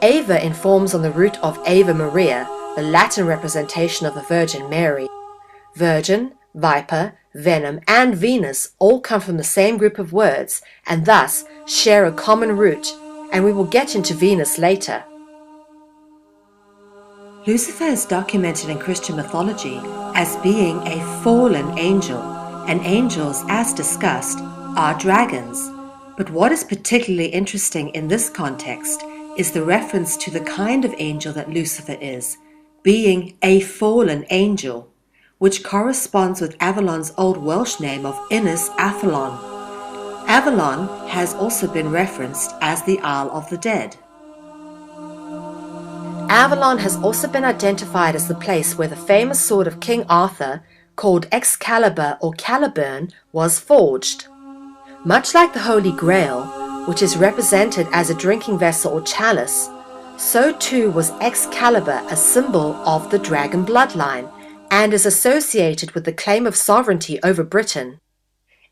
Ava informs on the root of Ave Maria, the Latin representation of the Virgin Mary. Virgin, viper, venom, and Venus all come from the same group of words and thus share a common root, and we will get into Venus later. Lucifer is documented in Christian mythology as being a fallen angel, and angels, as discussed, are dragons. But what is particularly interesting in this context is the reference to the kind of angel that Lucifer is, being a fallen angel, which corresponds with Avalon's Old Welsh name of Innis Athlon. Avalon has also been referenced as the Isle of the Dead. Avalon has also been identified as the place where the famous sword of King Arthur, called Excalibur or Caliburn, was forged. Much like the Holy Grail, which is represented as a drinking vessel or chalice, so too was Excalibur a symbol of the dragon bloodline, and is associated with the claim of sovereignty over Britain.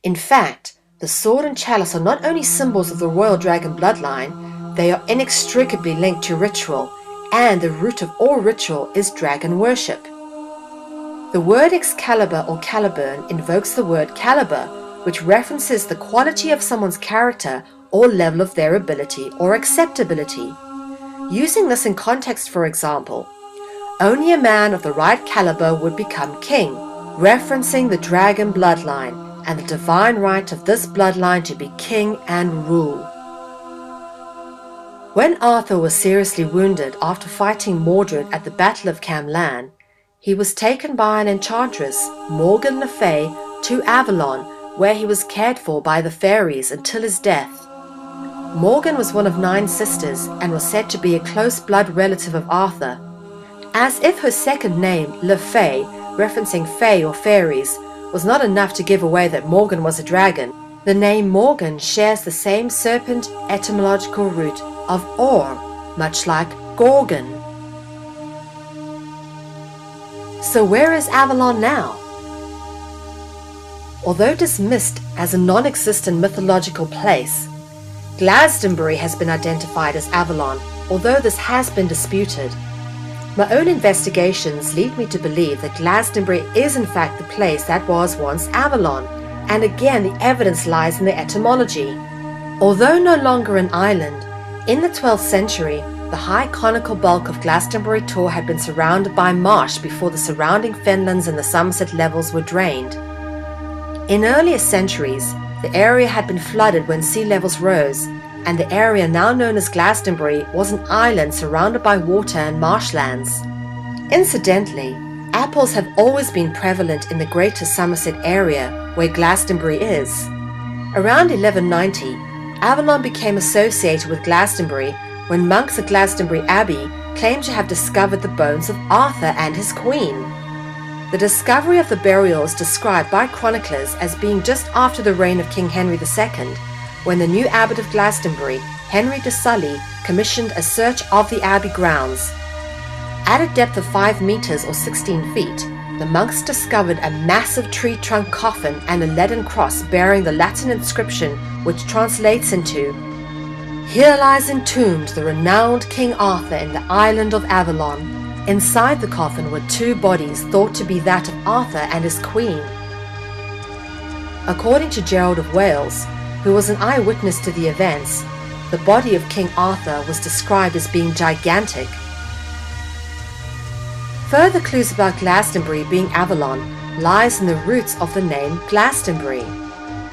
In fact, the sword and chalice are not only symbols of the royal dragon bloodline, they are inextricably linked to ritual, and the root of all ritual is dragon worship. The word Excalibur or Caliburn invokes the word caliber, which references the quality of someone's character or level of their ability or acceptability. Using this in context, for example, only a man of the right caliber would become king, referencing the dragon bloodline and the divine right of this bloodline to be king and rule. When Arthur was seriously wounded after fighting Mordred at the Battle of Camlan, he was taken by an enchantress, Morgan Le Fay, to Avalon, where he was cared for by the fairies until his death. Morgan was one of 9 sisters and was said to be a close blood relative of Arthur. As if her second name, Le Fay, referencing fae or fairies, was not enough to give away that Morgan was a dragon, the name Morgan shares the same serpent etymological root of or, much like Gorgon. So where is Avalon now? Although dismissed as a non-existent mythological place, Glastonbury has been identified as Avalon, although this has been disputed. My own investigations lead me to believe that Glastonbury is in fact the place that was once Avalon, and again the evidence lies in the etymology. Although no longer an island, in the 12th century, the high conical bulk of Glastonbury Tor had been surrounded by marsh before the surrounding fenlands and the Somerset levels were drained. In earlier centuries, the area had been flooded when sea levels rose, and the area now known as Glastonbury was an island surrounded by water and marshlands. Incidentally, apples have always been prevalent in the greater Somerset area, where Glastonbury is. Around 1190, Avalon became associated with Glastonbury when monks at Glastonbury Abbey claimed to have discovered the bones of Arthur and his queen. The discovery of the burial is described by chroniclers as being just after the reign of King Henry II, when the new abbot of Glastonbury, Henry de Sully, commissioned a search of the abbey grounds. At a depth of 5 meters or 16 feet, the monks discovered a massive tree trunk coffin and a leaden cross bearing the Latin inscription which translates into, "Here lies entombed the renowned King Arthur in the island of Avalon." Inside the coffin were 2 bodies thought to be that of Arthur and his queen. According to Gerald of Wales, who was an eyewitness to the events, the body of King Arthur was described as being gigantic. Further clues about Glastonbury being Avalon lies in the roots of the name Glastonbury.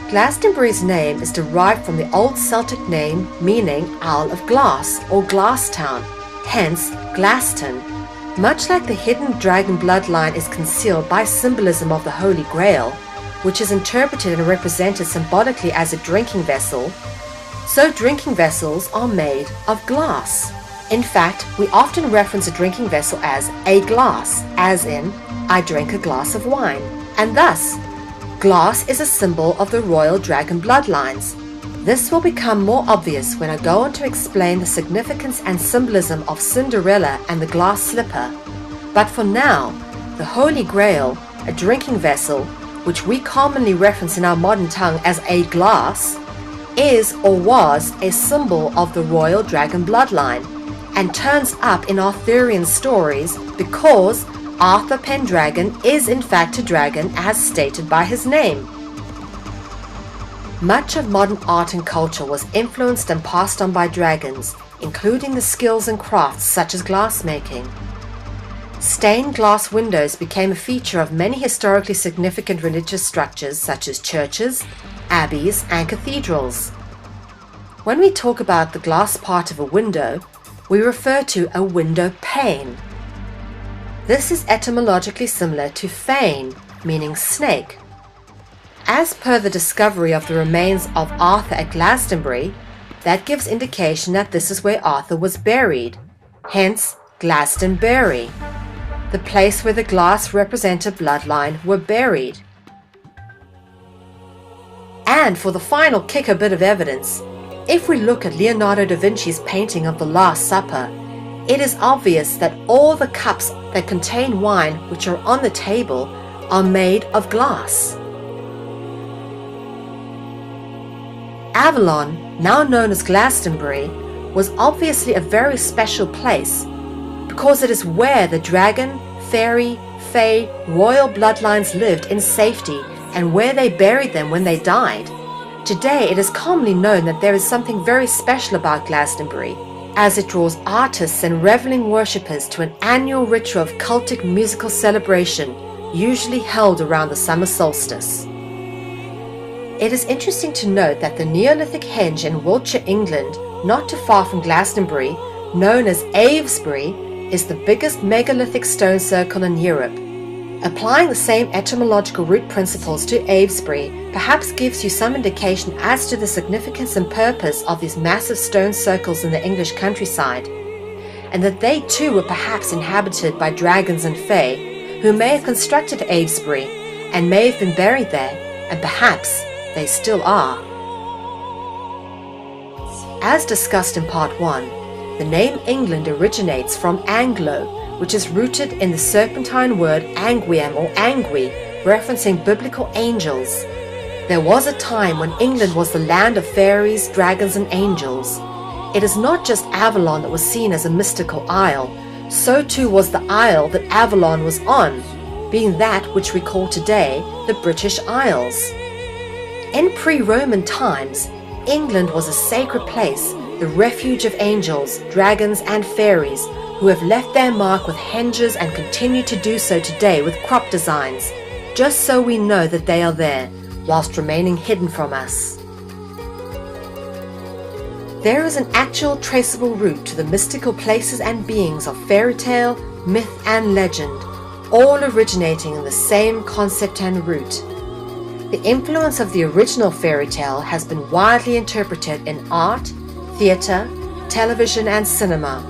Glastonbury's name is derived from the Old Celtic name meaning Isle of Glass or Glass Town, hence Glaston. Much like the hidden dragon bloodline is concealed by symbolism of the Holy Grail, which is interpreted and represented symbolically as a drinking vessel, so drinking vessels are made of glass. In fact, we often reference a drinking vessel as a glass, as in, I drink a glass of wine, and thus, glass is a symbol of the royal dragon bloodlines. This will become more obvious when I go on to explain the significance and symbolism of Cinderella and the glass slipper. But for now, the Holy Grail, a drinking vessel, which we commonly reference in our modern tongue as a glass, is or was a symbol of the royal dragon bloodline, and turns up in Arthurian stories because Arthur Pendragon is in fact a dragon as stated by his name. Much of modern art and culture was influenced and passed on by dragons, including the skills and crafts such as glassmaking. Stained glass windows became a feature of many historically significant religious structures such as churches, abbeys, and cathedrals. When we talk about the glass part of a window, we refer to a window pane. This is etymologically similar to fane, meaning snake. As per the discovery of the remains of Arthur at Glastonbury, that gives indication that this is where Arthur was buried, hence Glastonbury, the place where the glass represented bloodline were buried. And for the final kicker bit of evidence, if we look at Leonardo da Vinci's painting of the Last Supper, it is obvious that all the cups that contain wine which are on the table are made of glass. Avalon, now known as Glastonbury, was obviously a very special place because it is where the dragon, fairy, fae, royal bloodlines lived in safety and where they buried them when they died. Today it is commonly known that there is something very special about Glastonbury, as it draws artists and reveling worshippers to an annual ritual of cultic musical celebration, usually held around the summer solstice. It is interesting to note that the Neolithic henge in Wiltshire, England, not too far from Glastonbury, known as Avesbury, is the biggest megalithic stone circle in Europe. Applying the same etymological root principles to Avesbury perhaps gives you some indication as to the significance and purpose of these massive stone circles in the English countryside, and that they too were perhaps inhabited by dragons and fae, who may have constructed Avesbury and may have been buried there, and perhaps they still are. As discussed in part 1, the name England originates from Anglo, which is rooted in the Serpentine word anguiem or angui, referencing biblical angels. There was a time when England was the land of fairies, dragons, and angels. It is not just Avalon that was seen as a mystical isle, so too was the isle that Avalon was on, being that which we call today the British Isles. In pre-Roman times, England was a sacred place, the refuge of angels, dragons, and fairies, who have left their mark with henges and continue to do so today with crop designs, just so we know that they are there, whilst remaining hidden from us. There is an actual traceable route to the mystical places and beings of fairy tale, myth, and legend, all originating in the same concept and root. The influence of the original fairy tale has been widely interpreted in art, theatre, television, and cinema.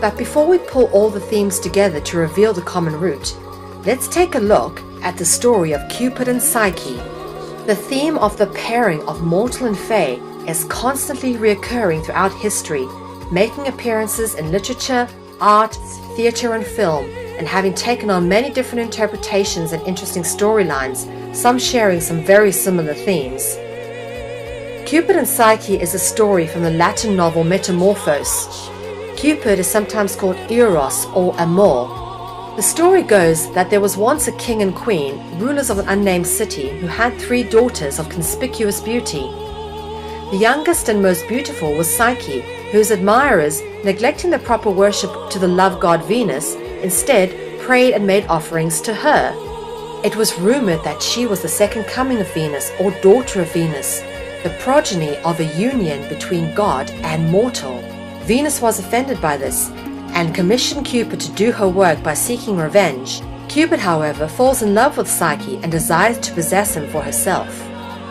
But before we pull all the themes together to reveal the common root, let's take a look at the story of Cupid and Psyche. The theme of the pairing of mortal and fae is constantly reoccurring throughout history, making appearances in literature, art, theatre, and film, and having taken on many different interpretations and interesting storylines, some sharing some very similar themes. Cupid and Psyche is a story from the Latin novel Metamorphose. Cupid is sometimes called Eros or Amor. The story goes that there was once a king and queen, rulers of an unnamed city, who had 3 daughters of conspicuous beauty. The youngest and most beautiful was Psyche, whose admirers, neglecting the proper worship to the love god Venus, instead prayed and made offerings to her. It was rumored that she was the second coming of Venus, or daughter of Venus, the progeny of a union between god and mortal. Venus was offended by this and commissioned Cupid to do her work by seeking revenge. Cupid, however, falls in love with Psyche and desires to possess him for herself.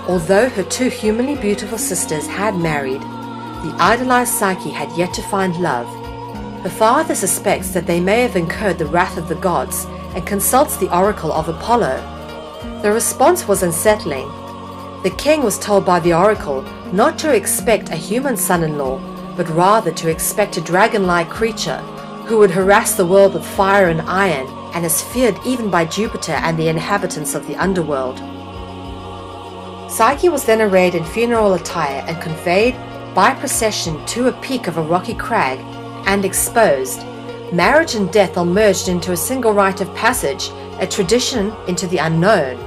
Although her 2 humanly beautiful sisters had married, the idolized Psyche had yet to find love. The father suspects that they may have incurred the wrath of the gods and consults the oracle of Apollo. The response was unsettling. The king was told by the oracle not to expect a human son-in-law, but rather to expect a dragon-like creature who would harass the world with fire and iron and is feared even by Jupiter and the inhabitants of the underworld. Psyche was then arrayed in funeral attire and conveyed by procession to a peak of a rocky crag and exposed. Marriage and death are merged into a single rite of passage, a tradition into the unknown.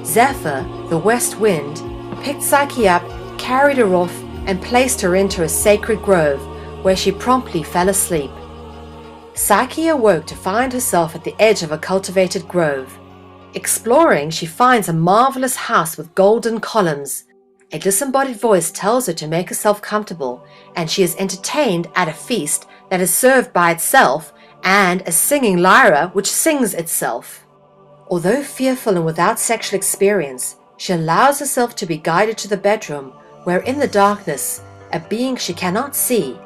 Zephyr, the west wind, picked Psyche up, carried her off, and placed her into a sacred grove, where she promptly fell asleep. Psyche awoke to find herself at the edge of a cultivated grove. Exploring, she finds a marvelous house with golden columns. A disembodied voice tells her to make herself comfortable, and she is entertained at a feast that is served by itself and a singing lyra which sings itself. Although fearful and without sexual experience, she allows herself to be guided to the bedroom, where in the darkness, a being she cannot see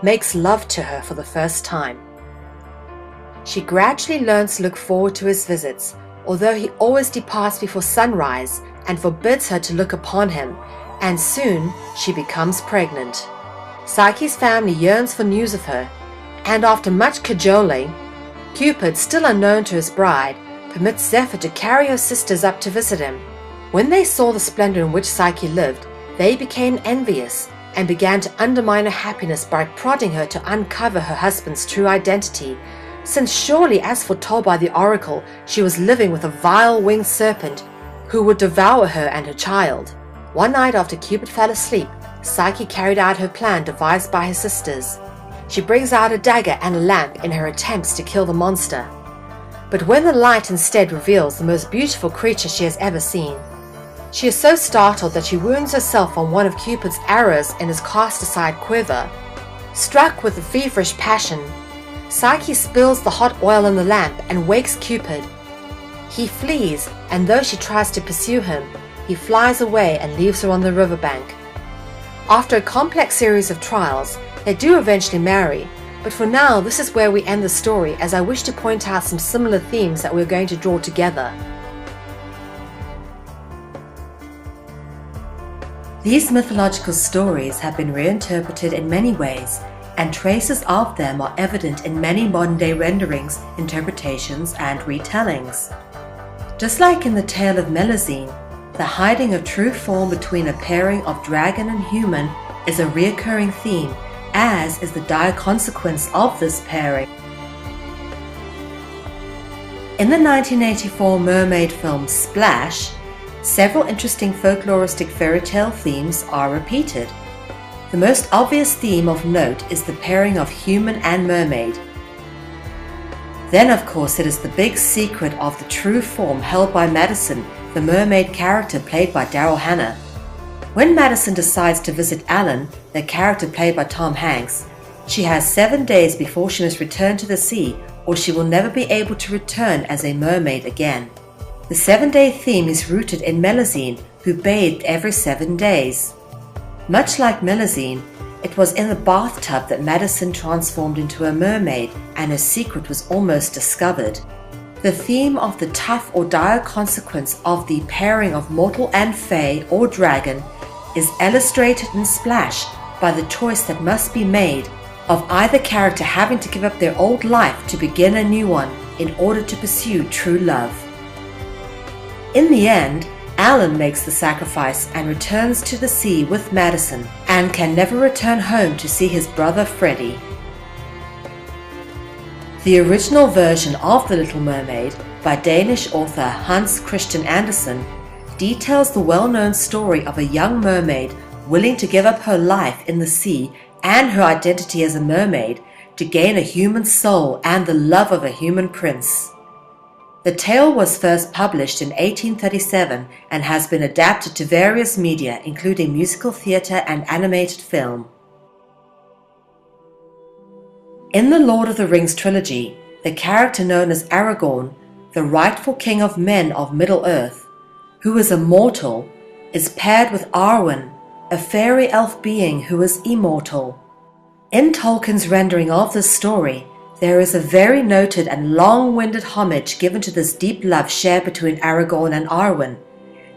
makes love to her for the first time. She gradually learns to look forward to his visits, although he always departs before sunrise and forbids her to look upon him, and soon she becomes pregnant. Psyche's family yearns for news of her, and after much cajoling, Cupid, still unknown to his bride, permits Zephyr to carry her sisters up to visit him. When they saw the splendor in which Psyche lived, they became envious and began to undermine her happiness by prodding her to uncover her husband's true identity, since surely, as foretold by the oracle, she was living with a vile winged serpent who would devour her and her child. One night after Cupid fell asleep, Psyche carried out her plan devised by her sisters. She brings out a dagger and a lamp in her attempts to kill the monster. But when the light instead reveals the most beautiful creature she has ever seen, she is so startled that she wounds herself on one of Cupid's arrows in his cast-aside quiver. Struck with a feverish passion, Psyche spills the hot oil in the lamp and wakes Cupid. He flees, and though she tries to pursue him, he flies away and leaves her on the riverbank. After a complex series of trials, they do eventually marry, but for now this is where we end the story, as I wish to point out some similar themes that we're going to draw together. These mythological stories have been reinterpreted in many ways, and traces of them are evident in many modern-day renderings, interpretations, and retellings. Just like in the tale of Melusine, the hiding of true form between a pairing of dragon and human is a recurring theme, as is the dire consequence of this pairing. In the 1984 mermaid film Splash, several interesting folkloristic fairy tale themes are repeated. The most obvious theme of note is the pairing of human and mermaid. Then, of course, it is the big secret of the true form held by Madison, the mermaid character played by Daryl Hannah. When Madison decides to visit Alan, the character played by Tom Hanks, she has 7 days before she must return to the sea, or she will never be able to return as a mermaid again. The 7-day theme is rooted in Melusine, who bathed every 7 days. Much like Melusine, it was in the bathtub that Madison transformed into a mermaid, and her secret was almost discovered. The theme of the tough or dire consequence of the pairing of mortal and fae or dragon is illustrated in Splash by the choice that must be made of either character having to give up their old life to begin a new one in order to pursue true love. In the end, Alan makes the sacrifice and returns to the sea with Madison, and can never return home to see his brother Freddie. The original version of The Little Mermaid by Danish author Hans Christian Andersen details the well-known story of a young mermaid willing to give up her life in the sea and her identity as a mermaid to gain a human soul and the love of a human prince. The tale was first published in 1837 and has been adapted to various media, including musical theatre and animated film. In the Lord of the Rings trilogy, the character known as Aragorn, the rightful king of men of Middle-earth, who is a mortal, is paired with Arwen, a fairy elf being who is immortal. In Tolkien's rendering of this story, there is a very noted and long-winded homage given to this deep love shared between Aragorn and Arwen.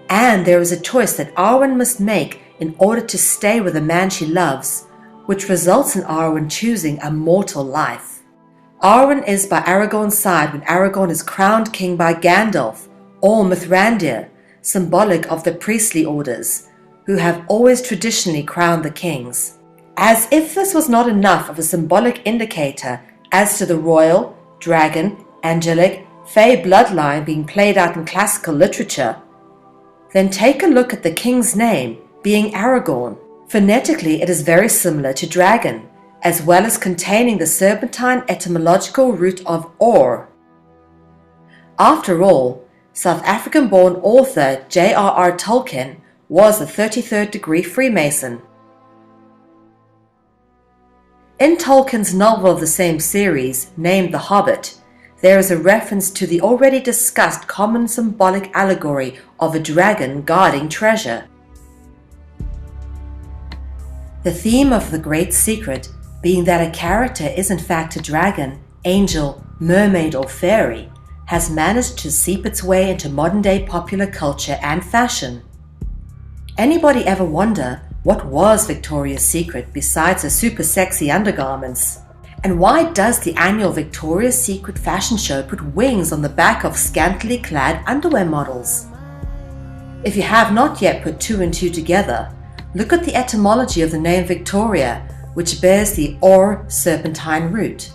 and there is a choice that Arwen must make in order to stay with the man she loves, which results in Arwen choosing a mortal life. Arwen is by Aragorn's side when Aragorn is crowned king by Gandalf, or Mithrandir, symbolic of the priestly orders, who have always traditionally crowned the kings. As if this was not enough of a symbolic indicator as to the royal, dragon, angelic, fae bloodline being played out in classical literature, then take a look at the king's name being Aragorn. Phonetically, it is very similar to dragon, as well as containing the Serpentine etymological root of or. After all, South African-born author J.R.R. Tolkien was a 33rd degree Freemason. In Tolkien's novel of the same series, named The Hobbit, there is a reference to the already discussed common symbolic allegory of a dragon guarding treasure. The theme of The Great Secret being that a character is in fact a dragon, angel, mermaid or fairy, has managed to seep its way into modern-day popular culture and fashion. Anybody ever wonder what was Victoria's Secret besides her super sexy undergarments? And why does the annual Victoria's Secret fashion show put wings on the back of scantily clad underwear models? If you have not yet put two and two together, look at the etymology of the name Victoria, which bears the or serpentine root.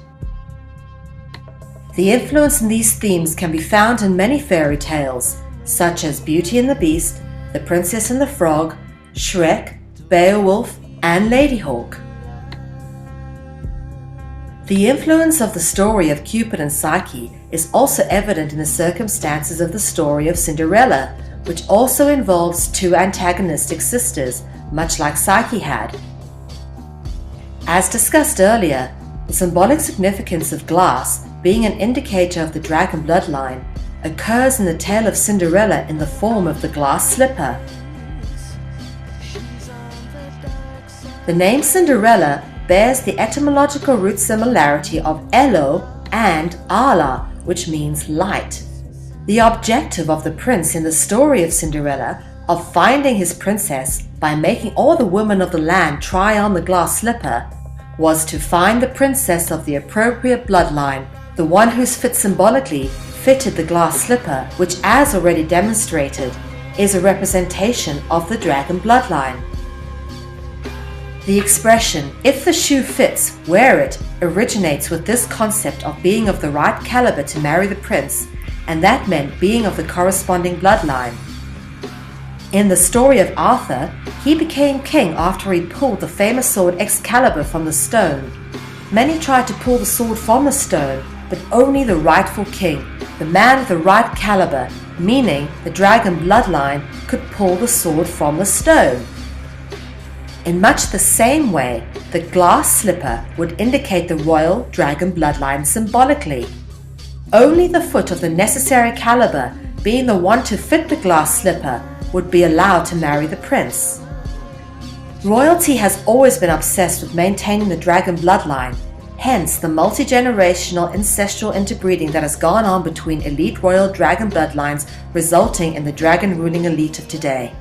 The influence in these themes can be found in many fairy tales, such as Beauty and the Beast, The Princess and the Frog, Shrek, Beowulf, and Ladyhawke. The influence of the story of Cupid and Psyche is also evident in the circumstances of the story of Cinderella, which also involves two antagonistic sisters, much like Psyche had. As discussed earlier, the symbolic significance of glass being an indicator of the dragon bloodline occurs in the tale of Cinderella in the form of the glass slipper. The name Cinderella bears the etymological root similarity of Elo and Ala, which means light. The objective of the prince in the story of Cinderella of finding his princess by making all the women of the land try on the glass slipper was to find the princess of the appropriate bloodline, the one whose fit symbolically fitted the glass slipper, which, as already demonstrated, is a representation of the dragon bloodline. The expression, "if the shoe fits, wear it," originates with this concept of being of the right caliber to marry the prince, and that meant being of the corresponding bloodline. In the story of Arthur, he became king after he pulled the famous sword Excalibur from the stone. Many tried to pull the sword from the stone, but only the rightful king, the man of the right caliber, meaning the dragon bloodline, could pull the sword from the stone. In much the same way, the glass slipper would indicate the royal dragon bloodline symbolically. Only the foot of the necessary caliber, being the one to fit the glass slipper, would be allowed to marry the prince. Royalty has always been obsessed with maintaining the dragon bloodline, hence the multi-generational ancestral interbreeding that has gone on between elite royal dragon bloodlines, resulting in the dragon-ruling elite of today.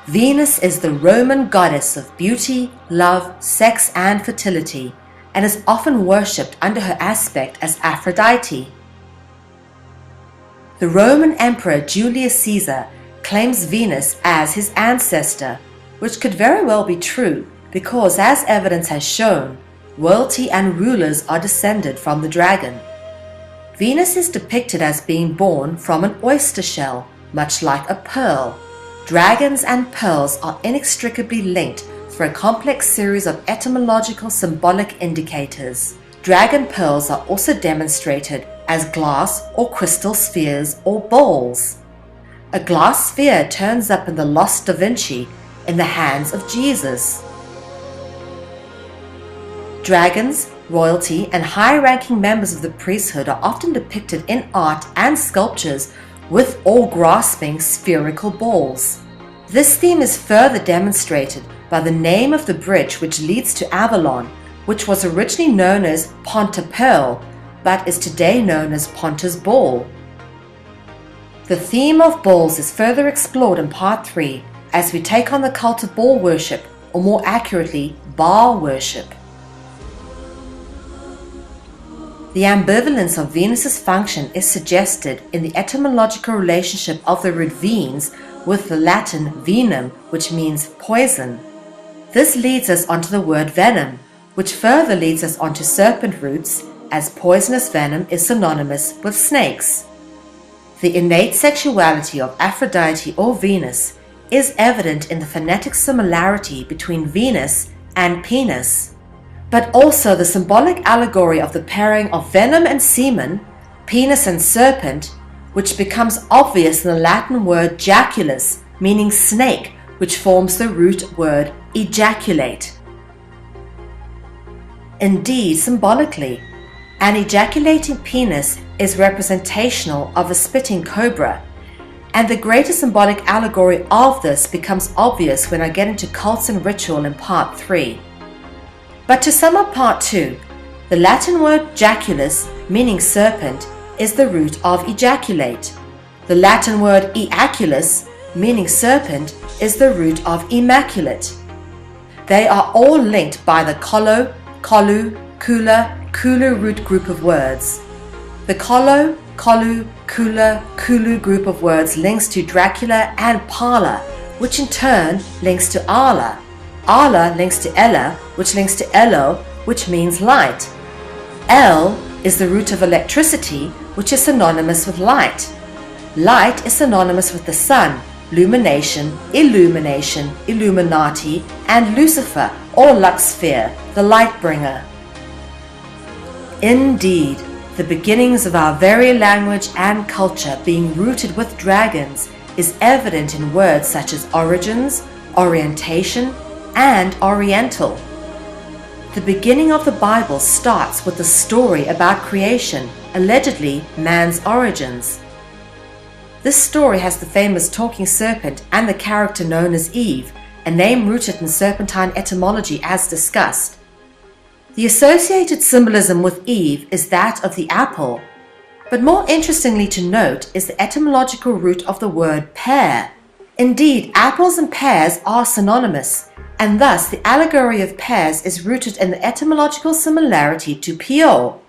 Venus is the Roman goddess of beauty, love, sex, and fertility, and is often worshipped under her aspect as Aphrodite. The Roman Emperor Julius Caesar claims Venus as his ancestor, which could very well be true because, as evidence has shown, royalty and rulers are descended from the dragon. Venus is depicted as being born from an oyster shell, much like a pearl. Dragons and pearls are inextricably linked through a complex series of etymological symbolic indicators. Dragon pearls are also demonstrated as glass or crystal spheres or bowls. A glass sphere turns up in the Lost Da Vinci in the hands of Jesus. Dragons, royalty, and high-ranking members of the priesthood are often depicted in art and sculptures with all grasping spherical balls. This theme is further demonstrated by the name of the bridge which leads to Avalon, which was originally known as Ponta Pearl, but is today known as Ponta's Ball. The theme of bulls is further explored in Part 3 as we take on the cult of bull worship, or more accurately, Baal worship. The ambivalence of Venus's function is suggested in the etymological relationship of the root venes with the Latin venum, which means poison. This leads us onto the word venom, which further leads us onto serpent roots, as poisonous venom is synonymous with snakes. The innate sexuality of Aphrodite or Venus is evident in the phonetic similarity between Venus and penis, but also the symbolic allegory of the pairing of venom and semen, penis and serpent, which becomes obvious in the Latin word jaculus, meaning snake, which forms the root word ejaculate. Indeed, symbolically, an ejaculating penis is representational of a spitting cobra, and the greater symbolic allegory of this becomes obvious when I get into cults and ritual in Part 3. But to sum up Part 2, the Latin word jaculus, meaning serpent, is the root of ejaculate. The Latin word eaculus, meaning serpent, is the root of immaculate. They are all linked by the kolo, kolu, kula, kulu root group of words. The kolo, kolu, kula, kulu group of words links to Dracula and Pala, which in turn links to Ala. Ala links to Ella, which links to Elo, which means light. El is the root of electricity, which is synonymous with light. Light is synonymous with the sun, lumination, illumination, Illuminati, and Lucifer or Lux Sphere, the light bringer. Indeed, the beginnings of our very language and culture being rooted with dragons is evident in words such as origins, orientation, and oriental. The beginning of the Bible starts with the story about creation, allegedly man's origins. This story has the famous talking serpent and the character known as Eve, a name rooted in serpentine etymology as discussed. The associated symbolism with Eve is that of the apple, but more interestingly to note is the etymological root of the word pear. Indeed, apples and pears are synonymous, and thus the allegory of pears is rooted in the etymological similarity to Pio.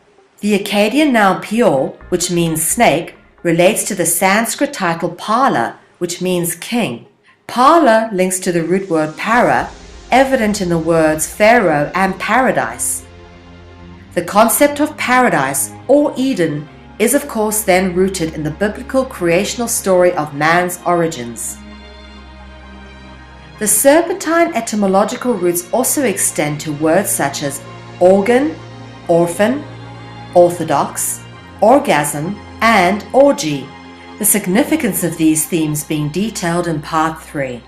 The Akkadian noun Pio, which means snake, relates to the Sanskrit title Pala, which means king. Pala links to the root word para, evident in the words Pharaoh and paradise. The concept of paradise or Eden is of course then rooted in the biblical creational story of man's origins. The serpentine etymological roots also extend to words such as organ, orphan, orthodox, orgasm, and orgy, the significance of these themes being detailed in Part 3.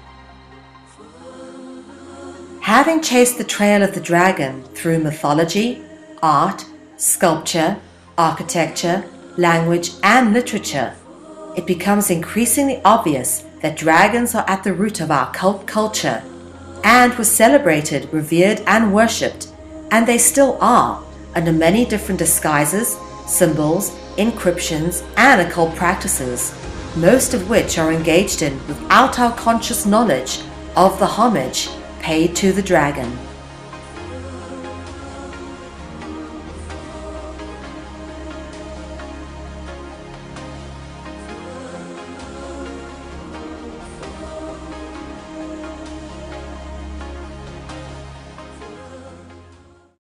Having chased the trail of the dragon through mythology, art, sculpture, architecture, language, and literature, it becomes increasingly obvious that dragons are at the root of our cult culture and were celebrated, revered, and worshipped, and they still are, under many different disguises, symbols, encryptions, and occult practices, most of which are engaged in without our conscious knowledge of the homage paid to the dragon.